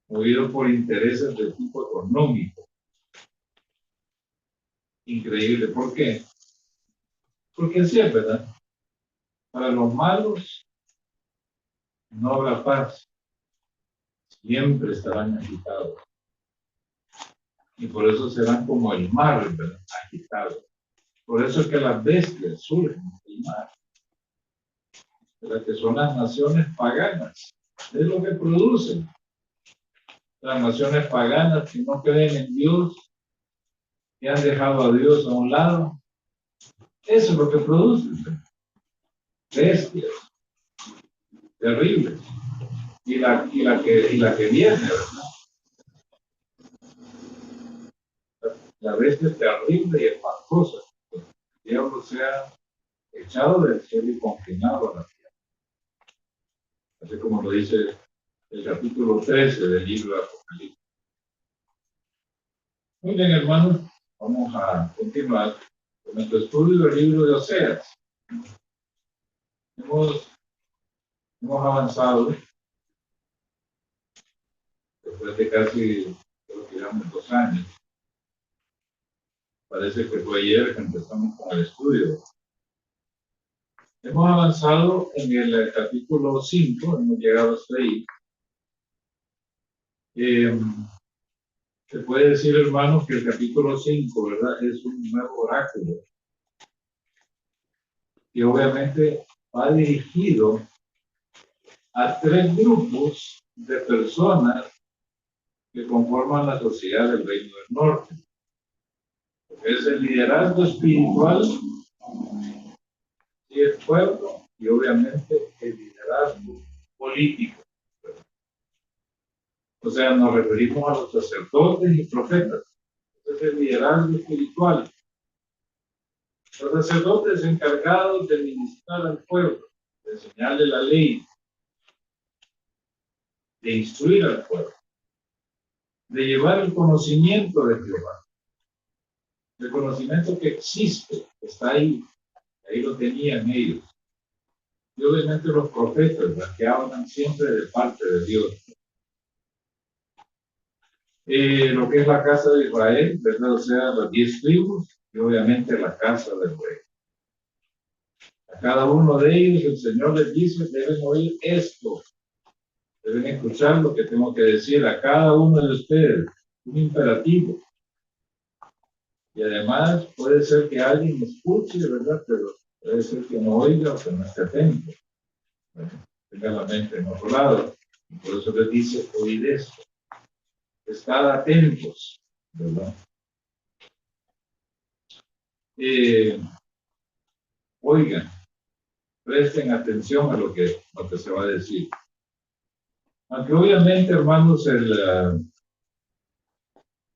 movido por intereses de tipo económico. Increíble. ¿Por qué? Porque sí es verdad. Para los malos no habrá paz. Siempre estarán agitados. y por eso serán como el mar, ¿verdad? Agitado. Por eso es que las bestias surgen del mar, ¿verdad? Que son las naciones paganas, es lo que producen. Las naciones paganas que no creen en Dios, que han dejado a Dios a un lado, eso es lo que producen. Bestias terribles. Y la que viene, ¿verdad? La bestia es terrible y espantosa. El diablo sea echado del cielo y confinado a la tierra. Así como lo dice el capítulo 13 del libro de Apocalipsis. Muy bien, hermanos, vamos a continuar con nuestro estudio del libro de Oseas. Hemos avanzado después de casi, creo que llevamos 2 años. Parece que fue ayer que empezamos con el estudio. Hemos avanzado en el capítulo 5, hemos llegado hasta ahí. Se puede decir, hermanos, que el capítulo 5, ¿verdad? Es un nuevo oráculo. Y obviamente va dirigido a 3 grupos de personas que conforman la sociedad del Reino del Norte. Es el liderazgo espiritual y el pueblo, y obviamente el liderazgo político. O sea, nos referimos a los sacerdotes y profetas. Es el liderazgo espiritual. Los sacerdotes encargados de ministrar al pueblo, de enseñarle la ley, de instruir al pueblo, de llevar el conocimiento de Jehová. El conocimiento que existe, está ahí lo tenían ellos. Y obviamente los profetas, ¿verdad? Que hablan siempre de parte de Dios. Lo que es la casa de Israel, ¿verdad? O sea, las 10 tribus y obviamente la casa del rey. A cada uno de ellos el Señor les dice, deben oír esto, deben escuchar lo que tengo que decir a cada uno de ustedes, un imperativo. Y además puede ser que alguien escuche, ¿verdad? Pero puede ser que no oiga o que no esté atento. Bueno, tenga la mente en otro lado. Y por eso les dice, oíd esto. Estad atentos, ¿verdad? Oigan, presten atención a lo que se va a decir. Aunque obviamente, hermanos,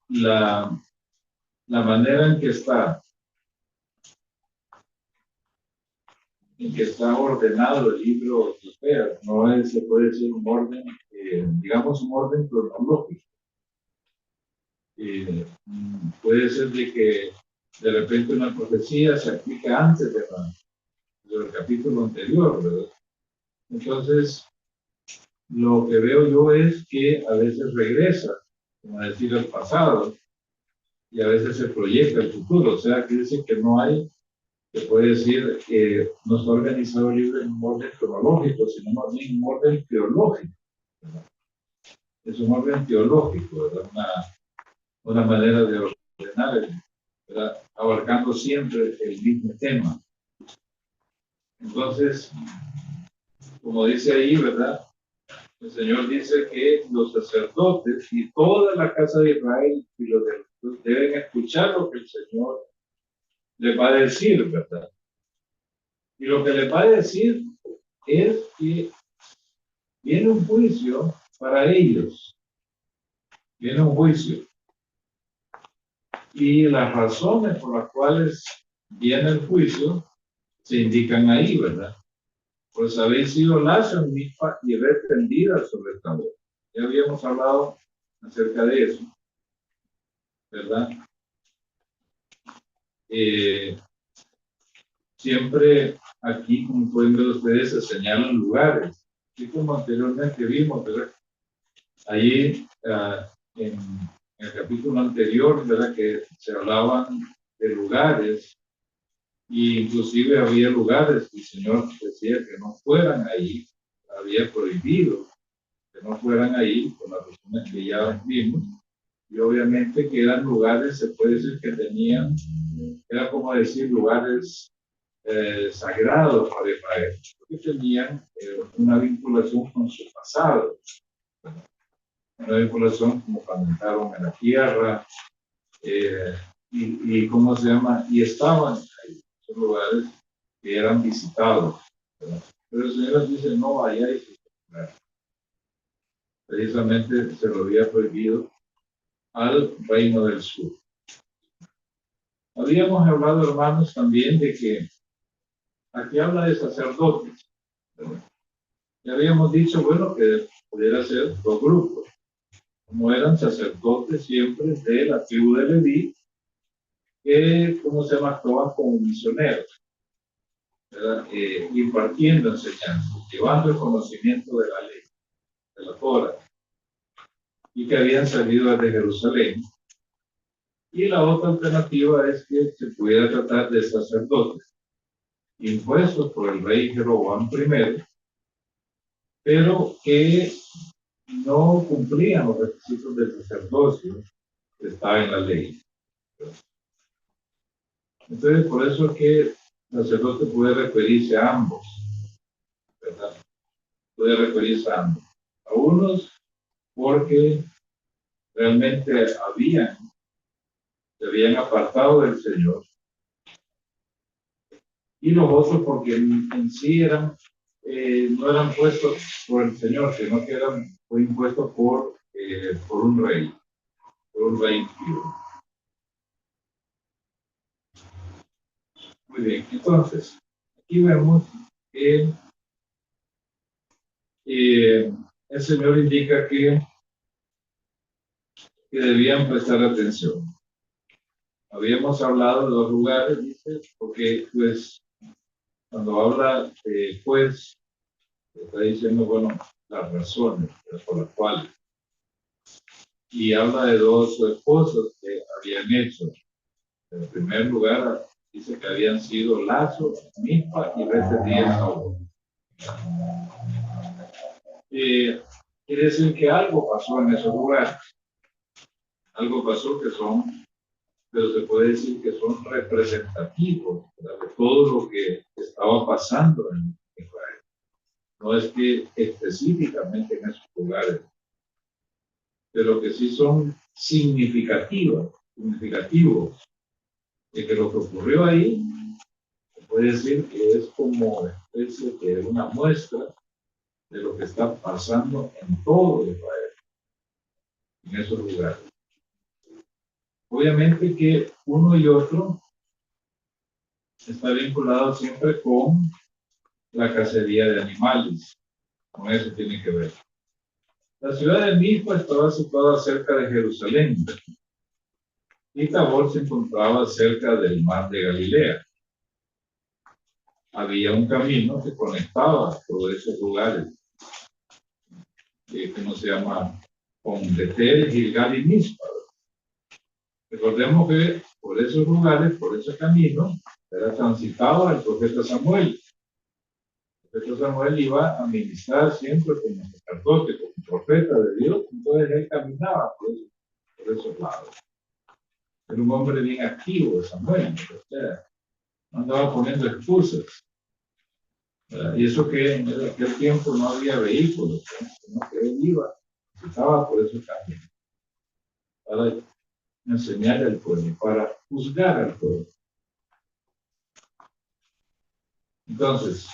la manera en que está ordenado el libro de Oseas, no es, se puede decir un orden, digamos un orden cronológico. Puede ser de que de repente una profecía se aplica antes del capítulo anterior, ¿verdad? Entonces, lo que veo yo es que a veces regresa, como decir, al pasado, y a veces se proyecta el futuro. O sea, quiere decir que no hay, se puede decir que no está organizado el libro en un orden cronológico, sino más bien en un orden teológico, ¿verdad? Es un orden teológico, ¿verdad? Una manera de ordenar, ¿verdad? Abarcando siempre el mismo tema. Entonces, como dice ahí, ¿verdad? El Señor dice que los sacerdotes y toda la casa de Israel y los deben escuchar lo que el Señor les va a decir, ¿verdad? Y lo que les va a decir es que viene un juicio para ellos. Viene un juicio. Y las razones por las cuales viene el juicio se indican ahí, ¿verdad? Pues habéis sido lazo en mispa y retendida sobre el tabor. Ya habíamos hablado acerca de eso, ¿verdad? Siempre aquí, como pueden ver ustedes, se señalan lugares, así como anteriormente vimos, ¿verdad? Allí, en el capítulo anterior, ¿verdad? Que se hablaban de lugares, y inclusive había lugares que el Señor decía que no fueran ahí, había prohibido que no fueran ahí, por las razones que ya vimos. Y obviamente que eran lugares, se puede decir que tenían, era como decir lugares sagrados para Israel, porque tenían una vinculación con su pasado, una vinculación como cuando entraron en la tierra, y cómo se llama, y estaban ahí, esos lugares que eran visitados, ¿verdad? Pero el Señor les dice, no vayáis a visitar. Precisamente se lo había prohibido al reino del sur. Habíamos hablado, hermanos, también de que aquí habla de sacerdotes, ¿verdad? Ya habíamos dicho, bueno, que pudiera ser dos grupos, como eran sacerdotes siempre de la tribu de Leví, que, ¿cómo se llama?, actuaban como misioneros, ¿verdad? Impartiendo enseñanzas, llevando el conocimiento de la ley, de la Torah, y que habían salido desde Jerusalén. Y la otra alternativa es que se pudiera tratar de sacerdotes impuestos por el rey Jeroboam I, pero que no cumplían los requisitos del sacerdocio que estaba en la ley. Entonces, por eso es que el sacerdote puede referirse a ambos, ¿verdad? Puede referirse a ambos. A unos porque realmente se habían apartado del Señor, y los otros porque en sí no eran puestos por el Señor, sino que fue impuestos por un rey impío. Muy bien, entonces, aquí vemos que el Señor indica que debían prestar atención. Habíamos hablado de dos lugares, dice, porque pues cuando habla pues, está diciendo, bueno, las razones por las cuales. Y habla de dos cosas que habían hecho. En primer lugar, dice que habían sido Lazo, Mispa y Retetíes Saúl. Quiere decir que algo pasó en esos lugares. Algo pasó pero se puede decir que son representativos, ¿verdad?, de todo lo que estaba pasando en Israel. No es que específicamente en esos lugares, pero que sí son significativos de que lo que ocurrió ahí, se puede decir que es como especie de una muestra de lo que está pasando en todo Israel, en esos lugares. Obviamente que uno y otro está vinculado siempre con la cacería de animales, con eso tiene que ver. La ciudad de Mizpa estaba situada cerca de Jerusalén y Tabor se encontraba cerca del mar de Galilea. Había un camino que conectaba todos esos lugares, ¿cómo se llama?, con Betel, Gilgal y Mizpa. Recordemos que por esos lugares, por ese camino, era transitado el profeta Samuel. El profeta Samuel iba a ministrar siempre como sacerdote, como profeta de Dios, entonces él caminaba por esos lados. Era un hombre bien activo, Samuel, o sea, no andaba poniendo excusas. Y eso que en aquel tiempo no había vehículos, sino que él estaba por esos caminos, para enseñar al pueblo, para juzgar al pueblo. Entonces,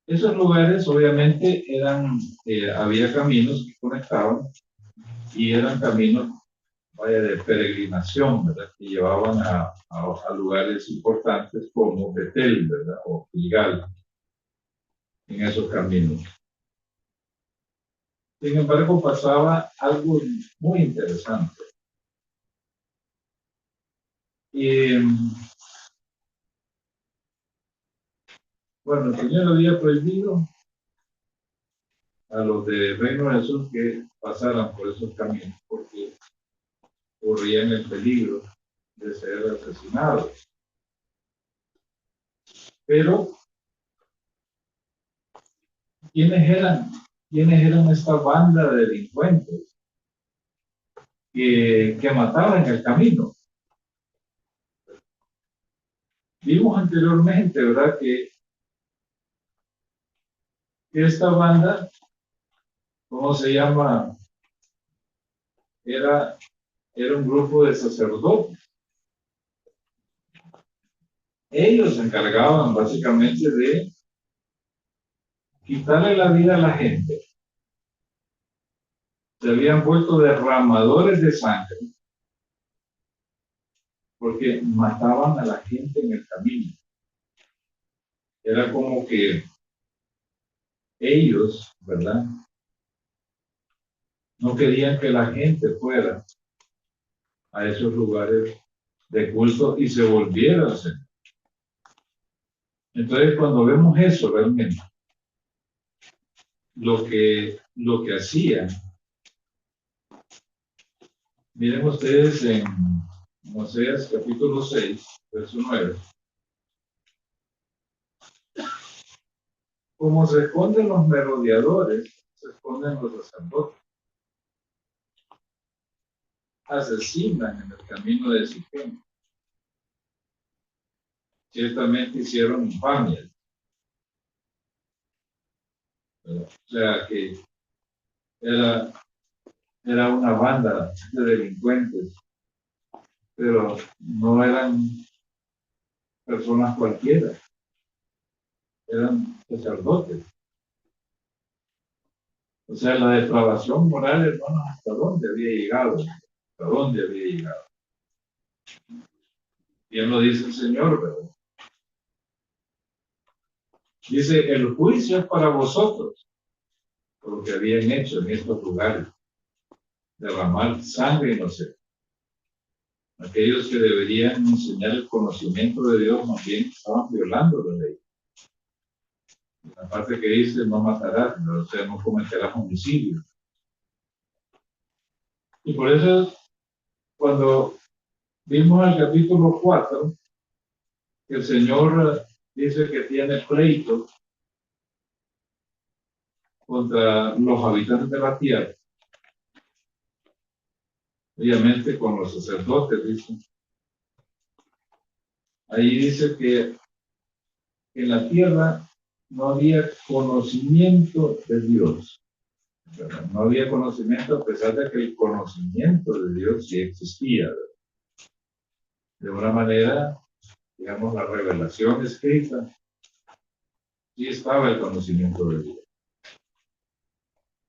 esos lugares obviamente había caminos que conectaban y eran caminos, vaya, de peregrinación, ¿verdad?, que llevaban a lugares importantes como Betel, ¿verdad?, o Gilgal, en esos caminos. Sin embargo, pasaba algo muy interesante. Bueno, el Señor había prohibido a los de Reino del Sur que pasaran por esos caminos porque corrían el peligro de ser asesinados. Pero, ¿quiénes eran quiénes eran esta banda de delincuentes que mataban en el camino. Vimos anteriormente, ¿verdad?, que esta banda, ¿cómo se llama? Era un grupo de sacerdotes. Ellos se encargaban básicamente de quitarle la vida a la gente. Se habían vuelto derramadores de sangre porque mataban a la gente en el camino. Era como que ellos, ¿verdad?, no querían que la gente fuera a esos lugares de culto y se volviera a hacer. Entonces, cuando vemos eso realmente, lo que hacían, miren ustedes en Oseas capítulo 6, verso 9, como se esconden los merodeadores, se esconden los sacerdotes. Asesinan en el camino de Siquem. Ciertamente hicieron infamias. O sea que era una banda de delincuentes, pero no eran personas cualquiera, eran sacerdotes. O sea, la depravación moral, hermanos, ¿hasta dónde había llegado? ¿Hasta dónde había llegado? Bien lo dice el Señor, ¿verdad? Dice, el juicio es para vosotros, por lo que habían hecho en estos lugares, derramar sangre inocente. Aquellos que deberían enseñar el conocimiento de Dios, más bien estaban violando la ley. La parte que dice, no matarás, o sea, no cometerás homicidio. Y por eso, cuando vimos el capítulo 4, que el Señor dice que tiene pleito contra los habitantes de la tierra, obviamente con los sacerdotes, dice. Ahí dice que en la tierra no había conocimiento de Dios. No había conocimiento, a pesar de que el conocimiento de Dios sí existía. De una manera, digamos, la revelación escrita, sí estaba el conocimiento de Dios.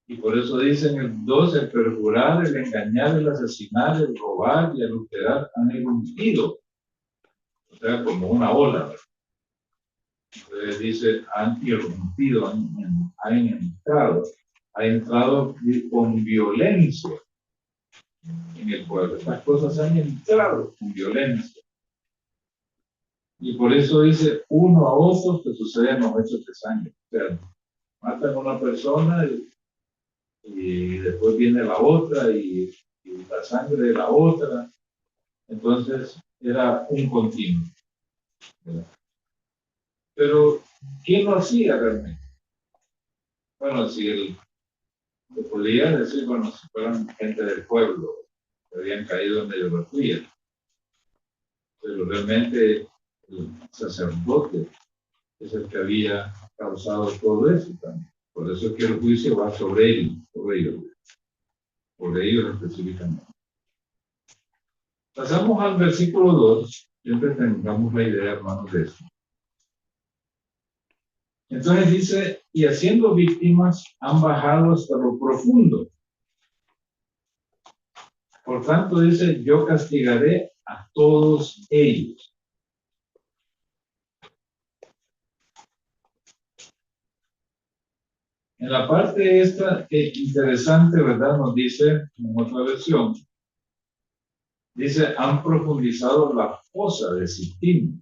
Y por eso dicen el 2, el perjurar, el engañar, el asesinar, el robar y adulterar han irrumpido. O sea, como una ola. Entonces dice, han irrumpido, ha entrado con violencia en el pueblo. Estas cosas han entrado con violencia. Y por eso dice, uno a otro que suceden los hechos de sangre. O sea, matan a una persona y después viene la otra y la sangre de la otra. Entonces era un continuo, ¿verdad? Pero ¿quién lo hacía realmente? Bueno, si se podía decir, bueno, si fueran gente del pueblo que habían caído en la idolatría, pero realmente el sacerdote es el que había causado todo eso también. Por eso es que el juicio va sobre ellos específicamente. Pasamos al versículo 2, siempre tengamos la idea, hermanos, de eso. Entonces dice, y haciendo víctimas han bajado hasta lo profundo. Por tanto dice, yo castigaré a todos ellos. En la parte esta, interesante, ¿verdad? Nos dice, en otra versión, dice, han profundizado la fosa de Sittim.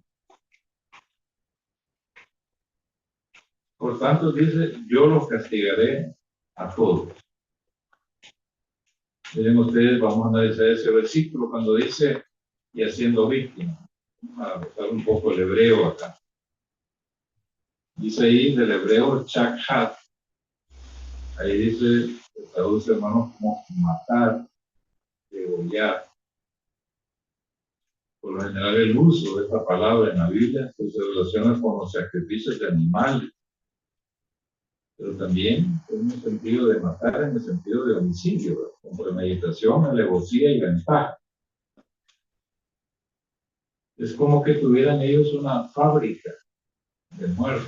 Por tanto, dice, yo los castigaré a todos. Miren ustedes, vamos a analizar ese versículo cuando dice, y haciendo víctimas. Vamos a buscar un poco el hebreo acá. Dice ahí del hebreo chakhat. Ahí dice, se traduce, hermanos, como matar, degollar. Por lo general, el uso de esta palabra en la Biblia pues, se relaciona con los sacrificios de animales, pero también en el sentido de matar, en el sentido de homicidio, ¿verdad? Como premeditación, alevosía y ventaja. Es como que tuvieran ellos una fábrica de muertos.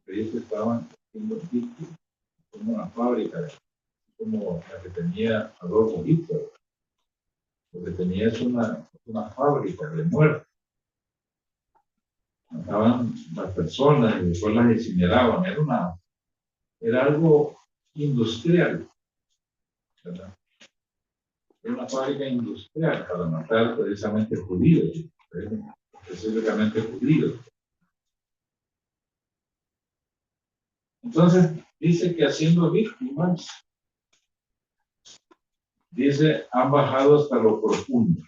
Ellos estaban haciendo víctimas, como una fábrica, como la que tenía Adolfo Hitler. Lo que tenía es una fábrica de muertos. Mataban las personas y después las incineraban. Era algo industrial, ¿verdad? Era una fábrica industrial para matar precisamente judíos, específicamente judíos. Entonces, dice que haciendo víctimas, dice, han bajado hasta lo profundo,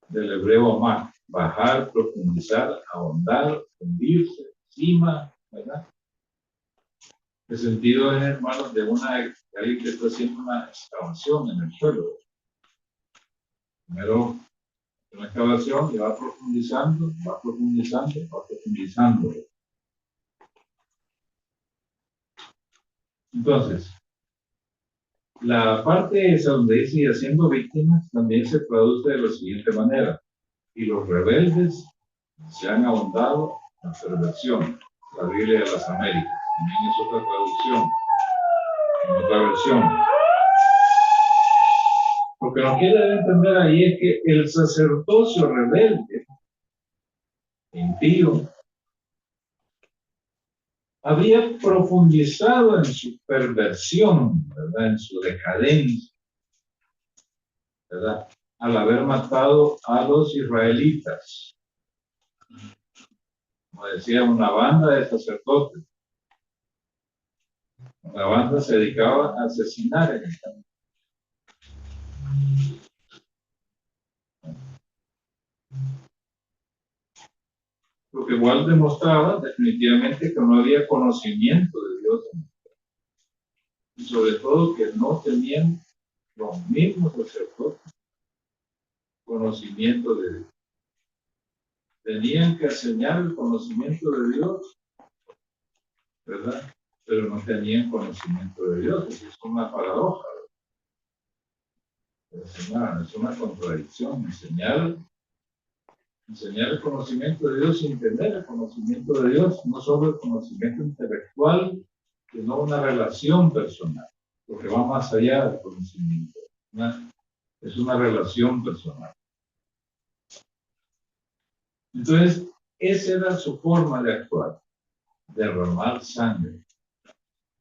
del hebreo amar, bajar, profundizar, ahondar, hundirse, cima, ¿verdad? El sentido es, hermanos, de alguien que está haciendo una excavación en el suelo. Primero, una excavación que va profundizando, va profundizando, va profundizando. Entonces, la parte esa donde dice y haciendo víctimas también se traduce de la siguiente manera. Y los rebeldes se han ahondado en perversión. La Biblia de las Américas. También es otra traducción, en otra versión. Lo que nos quiere entender ahí es que el sacerdocio rebelde, impío, había profundizado en su perversión, ¿verdad? En su decadencia, ¿verdad? Al haber matado a los israelitas. Como decía, una banda de sacerdotes. La banda se dedicaba a asesinar en el campo. Lo que igual demostraba definitivamente que no había conocimiento de Dios. Y sobre todo que no tenían los mismos sacerdotes conocimiento de Dios. Tenían que enseñar el conocimiento de Dios, ¿verdad? Pero no tenían conocimiento de Dios. Es una paradoja. Es una contradicción. Enseñar el conocimiento de Dios sin tener el conocimiento de Dios, no solo el conocimiento intelectual, sino una relación personal, porque va más allá del conocimiento. Es una relación personal. Entonces, esa era su forma de actuar, derramar sangre.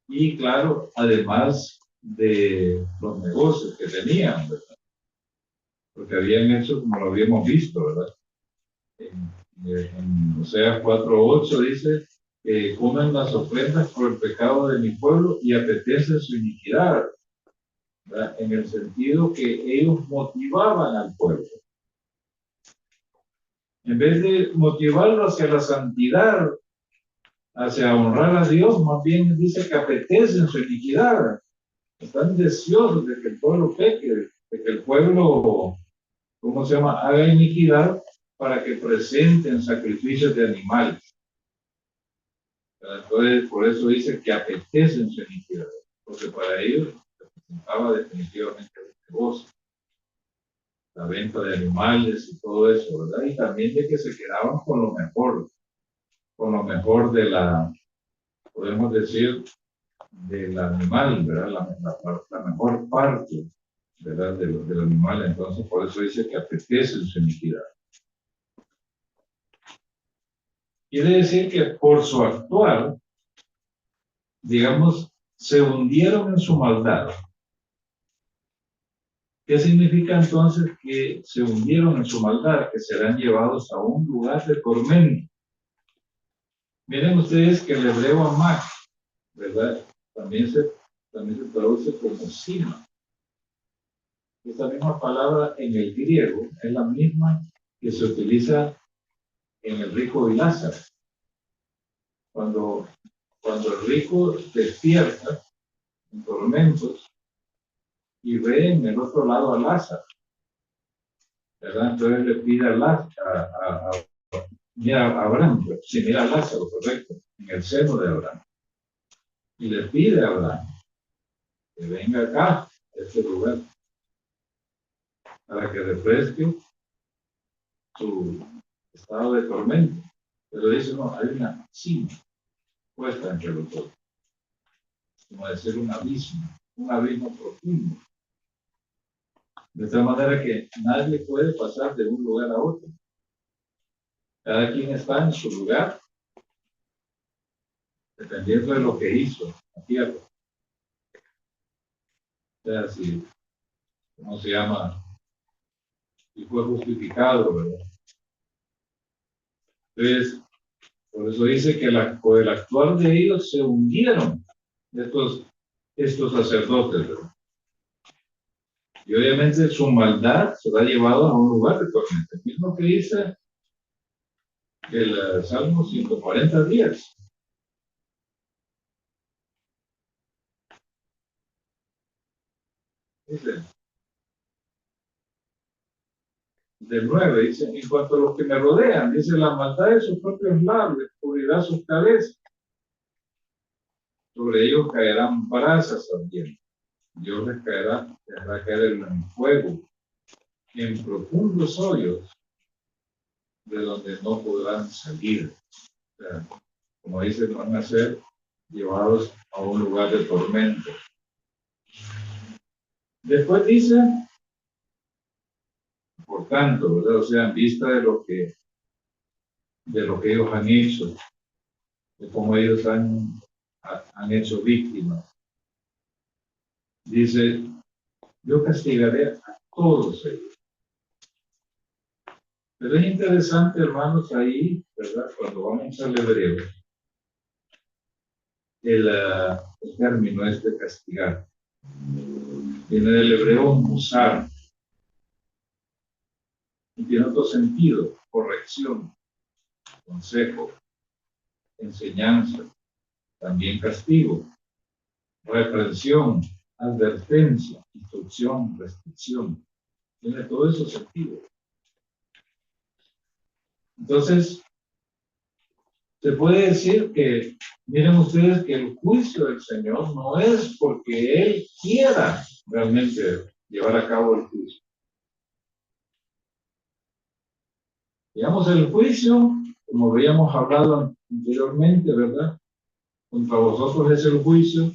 Y claro, además de los negocios que tenían, ¿verdad? Porque habían hecho, como lo habíamos visto, ¿verdad? En Oseas 4:8 dice, comen las ofrendas por el pecado de mi pueblo y apetecen su iniquidad, ¿verdad? En el sentido que ellos motivaban al pueblo. En vez de motivarlo hacia la santidad, hacia honrar a Dios, más bien dice que apetecen su iniquidad. Están deseosos de que el pueblo peque, de que el pueblo, ¿cómo se llama?, haga iniquidad para que presenten sacrificios de animales. Entonces, por eso dice que apetecen su iniquidad, porque para ellos representaba definitivamente el negocio, la venta de animales y todo eso, ¿verdad? Y también de que se quedaban con lo mejor de la, podemos decir, del animal, ¿verdad? La mejor parte, ¿verdad? Del animal. Entonces, por eso dice que apetecen su iniquidad. Quiere decir que por su actuar, digamos, se hundieron en su maldad. ¿Qué significa entonces que se hundieron en su maldad? Que serán llevados a un lugar de tormento. Miren ustedes que el hebreo amar, ¿verdad? También se traduce como cima. Esta misma palabra en el griego es la misma que se utiliza en el rico y Lázaro. Cuando cuando el rico despierta en tormentos y ve en el otro lado a Lázaro, ¿verdad? Entonces le pide a Lázaro, mira a Abraham, sí, mira a Lázaro, correcto, en el seno de Abraham. Y le pide a Abraham que venga acá, a este lugar, para que refresque su estado de tormento. Pero dice, no, hay una cima puesta entre los dos, como decir un abismo profundo. De tal manera que nadie puede pasar de un lugar a otro. Cada quien está en su lugar, dependiendo de lo que hizo la tierra. O sea, si, ¿cómo se llama? Y fue justificado, ¿verdad? Entonces, por eso dice que por el actuar de ellos se hundieron estos sacerdotes, ¿verdad? Y obviamente su maldad se ha llevado a un lugar de tormenta. Mismo que dice el Salmo 140 días. Dice, del 9, dice, en cuanto a los que me rodean, dice, la maldad de sus propios labios cubrirá sus cabezas. Sobre ellos caerán brasas también. Dios les dejará caer en fuego, en profundos hoyos, de donde no podrán salir. O sea, como dice, van a ser llevados a un lugar de tormento. Después dice, por tanto, ¿verdad? O sea, en vista de lo que ellos han hecho, de cómo ellos han hecho víctimas. Dice, yo castigaré a todos ellos. Pero es interesante, hermanos, ahí, ¿verdad? Cuando vamos al hebreo, el término es de castigar. Viene del hebreo musar. Y tiene otro sentido, corrección, consejo, enseñanza, también castigo, reprensión, advertencia, instrucción, restricción. Tiene todo eso sentido. Entonces, se puede decir que, miren ustedes, que el juicio del Señor no es porque Él quiera realmente llevar a cabo el juicio. Digamos, el juicio, como habíamos hablado anteriormente, ¿verdad? Contra vosotros es el juicio,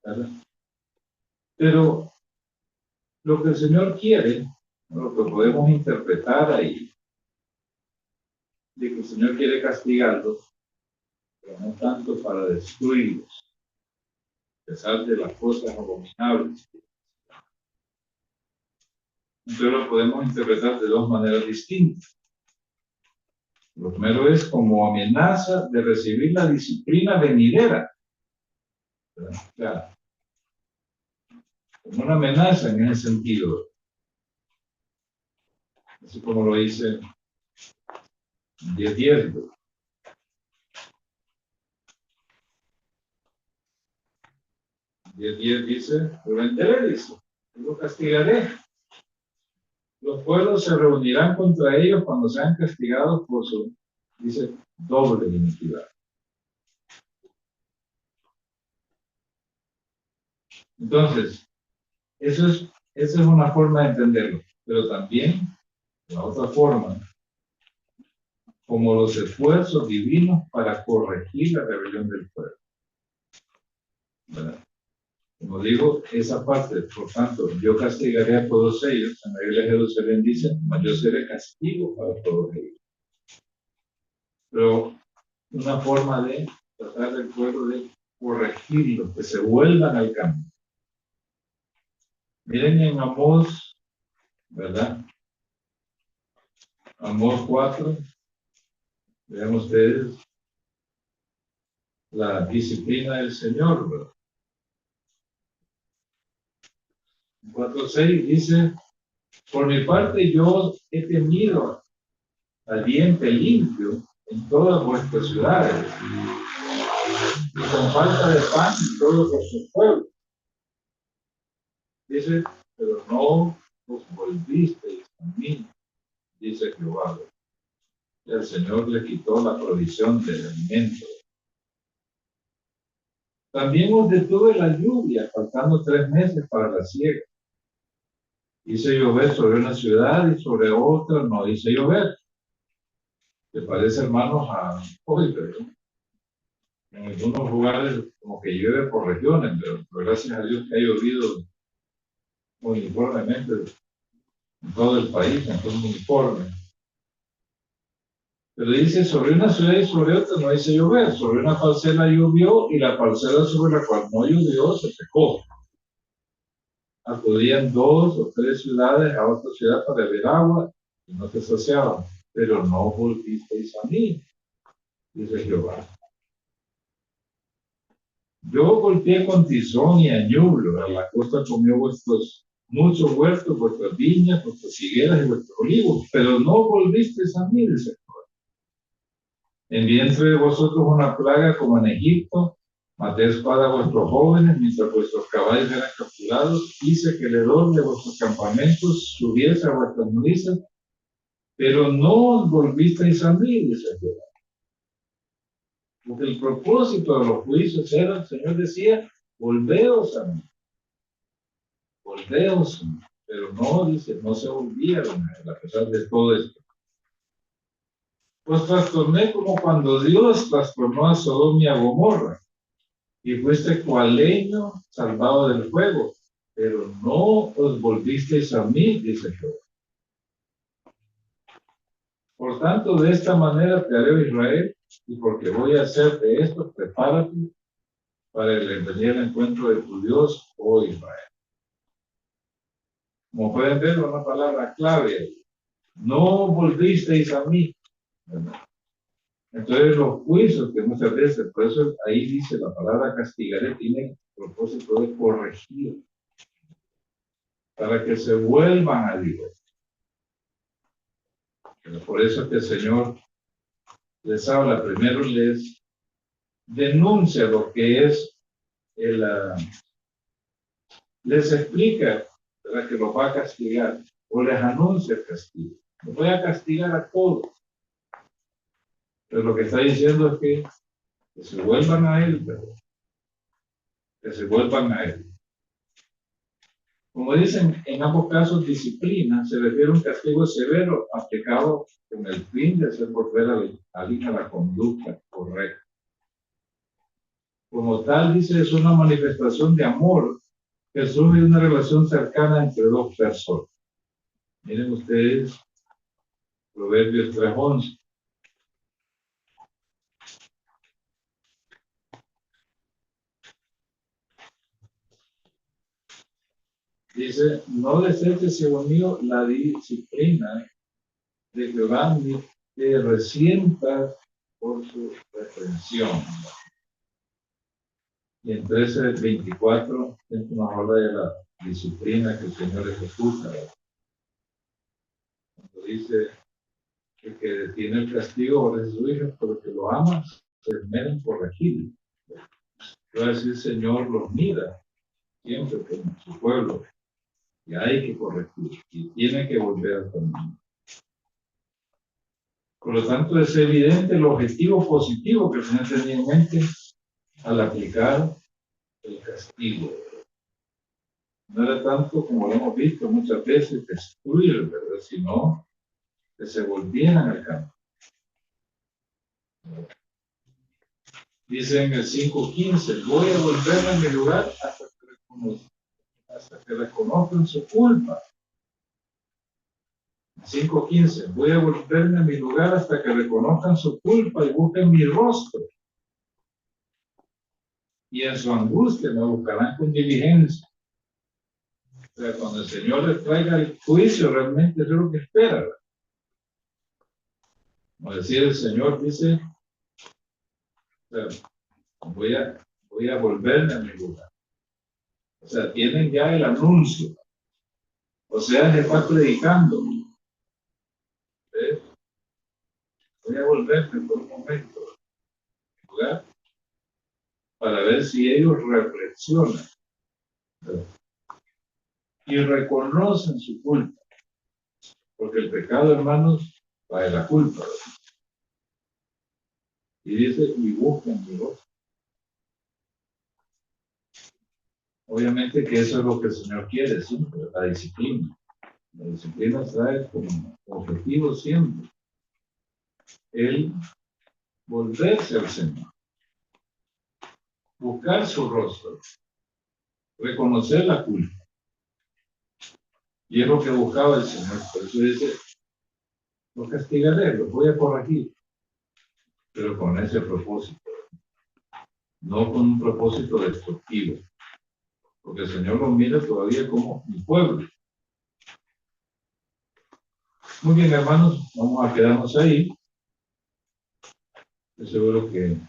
¿verdad? Pero lo que el Señor quiere, lo que podemos interpretar ahí, de que el Señor quiere castigarlos, pero no tanto para destruirlos, a pesar de las cosas abominables. Entonces lo podemos interpretar de dos maneras distintas. Lo primero es como amenaza de recibir la disciplina venidera. O sea, como una amenaza en ese sentido. Así como lo dice 10:10. 10:10 dice, lo venderé, dice, lo castigaré. Los pueblos se reunirán contra ellos cuando sean castigados por su, dice, doble iniquidad. Entonces, esa es una forma de entenderlo, pero también la otra forma, como los esfuerzos divinos para corregir la rebelión del pueblo. ¿Verdad? Como digo, esa parte, por tanto, yo castigaré a todos ellos. En la iglesia de Jerusalén dice, yo seré castigo para todos ellos. Pero una forma de tratar del pueblo de corregirlo, que se vuelvan al camino. Miren en Amós, ¿verdad? Amós 4, vean ustedes la disciplina del Señor, ¿verdad? 4:6 dice, por mi parte yo he temido al diente limpio en todas vuestras ciudades. y con falta de pan y todo por su pueblo. Dice, pero no os volvisteis a mí, dice Jehová. Y el Señor le quitó la provisión del alimento. También os detuve la lluvia, faltando 3 meses para la siega. Hice llover sobre una ciudad y sobre otra no hice llover. ¿Te parece, hermanos, a hoy, pero en algunos lugares como que llueve por regiones, pero gracias a Dios que ha llovido uniformemente en todo el país, en todo el uniforme. Pero dice, sobre una ciudad y sobre otra no hice llover, sobre una parcela llovió y la parcela sobre la cual no llovió se secó. Acudían 2 o 3 ciudades a otra ciudad para beber agua y no se saciaban, pero no volvisteis a mí, dice Jehová. Yo golpeé con tizón y añublo, a la costa comió vuestros muchos huertos, vuestras viñas, vuestras higueras y vuestros olivos, pero no volvisteis a mí, dice Jehová. Envié entre de vosotros una plaga como en Egipto, maté espada a vuestros jóvenes mientras vuestros caballos eran capturados, hice que el hedor de vuestros campamentos subiese a vuestras nodrizas, pero no os volvisteis a mí, dice Jehová. Porque el propósito de los juicios era, el Señor decía, volveos a mí, pero no, dice, no se volvieron a pesar de todo esto. Pues trastorné como cuando Dios trastornó a Sodoma y a Gomorra, y fuiste cual leño salvado del fuego, pero no os volvisteis a mí, dice Jehová. Por tanto, de esta manera te haré, Israel, y porque voy a hacer de esto, prepárate para el venir al encuentro de tu Dios, oh Israel. Como pueden ver, una palabra clave. No volvisteis a mí. ¿Verdad? Entonces, los juicios que muchas veces, por eso ahí dice la palabra castigaré, tiene el propósito de corregir, para que se vuelvan a Dios. Pero por eso que el Señor les habla, primero les denuncia lo que es les explica, ¿verdad?, que los va a castigar, o les anuncia el castigo. Los voy a castigar a todos. Pero lo que está diciendo es que se vuelvan a Él, ¿verdad? Que se vuelvan a Él. Como dicen, en ambos casos, disciplina se refiere a un castigo severo aplicado con el fin de hacer volver a la conducta correcta. Como tal, dice, es una manifestación de amor que surge de una relación cercana entre 2 personas. Miren ustedes, Proverbios 3:11. Dice, no deseches, hijo mío, la disciplina de Jehová, ni te resientas por su reprensión. Y en 13:24 nos habla de la disciplina que el Señor ejecuta. Cuando dice que el que detiene el castigo por su hijo, pero que lo ama, se esmera en corregirlo. Va a decir, Señor los mira siempre como su pueblo, y hay que corregir, y tiene que volver al camino. Por lo tanto, es evidente el objetivo positivo que el Señor tenía en mente al aplicar el castigo. No era tanto, como lo hemos visto muchas veces, destruir, ¿verdad?, sino que se volvieran al camino. Dice en el 5:15, voy a volverme a mi lugar hasta que reconozcan su culpa. 5:15, voy a volverme a mi lugar hasta que reconozcan su culpa y busquen mi rostro. Y en su angustia me buscarán con diligencia. O sea, cuando el Señor les traiga el juicio, realmente es lo que espera, ¿verdad? Como decía el Señor, dice, o sea, voy a volverme a mi lugar. O sea, tienen ya el anuncio. O sea, se está predicando. ¿Ves? Voy a volverme por un momento a mi lugar para ver si ellos reflexionan y reconocen su culpa. Porque el pecado, hermanos, va de la culpa, ¿verdad? Y dice, y busquen mi rostro. Obviamente que eso es lo que el Señor quiere siempre, la disciplina. La disciplina trae como objetivo siempre el volverse al Señor, buscar su rostro, reconocer la culpa. Y es lo que buscaba el Señor. Por eso dice, los castigaré, los voy a corregir, pero con ese propósito, no con un propósito destructivo, porque el Señor lo mira todavía como mi pueblo. Muy bien, hermanos, vamos a quedarnos ahí. Estoy seguro que el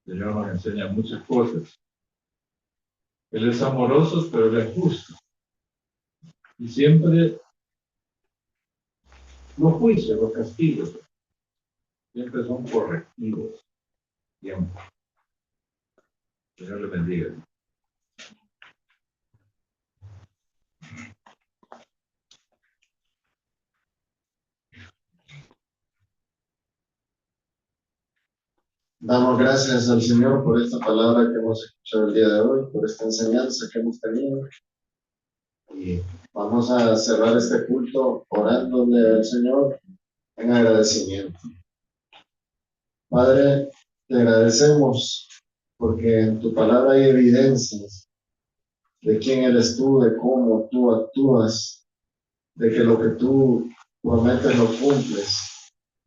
Señor nos enseña muchas cosas. Él es amoroso, pero Él es justo. Y siempre los juicios, los castigos, siempre son correctivos. Siempre. Señor le bendiga. Damos gracias al Señor por esta palabra que hemos escuchado el día de hoy, por esta enseñanza que hemos tenido. Y vamos a cerrar este culto orándole al Señor en agradecimiento. Padre, te agradecemos porque en tu palabra hay evidencias de quién eres tú, de cómo tú actúas, de que lo que tú prometes lo cumples,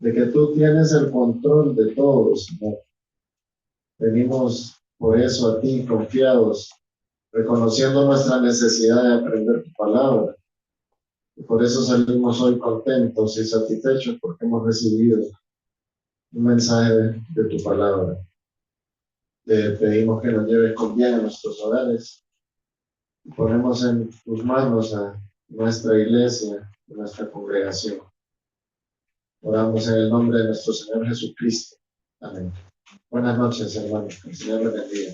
de que tú tienes el control de todo, Señor. Venimos por eso a ti confiados, reconociendo nuestra necesidad de aprender tu palabra. Y por eso salimos hoy contentos y satisfechos porque hemos recibido un mensaje de tu palabra. Te pedimos que nos lleves con bien a nuestros hogares. Y ponemos en tus manos a nuestra iglesia, a nuestra congregación. Oramos en el nombre de nuestro Señor Jesucristo. Amén. Buenas noches, hermanos. Que el Señor les bendiga.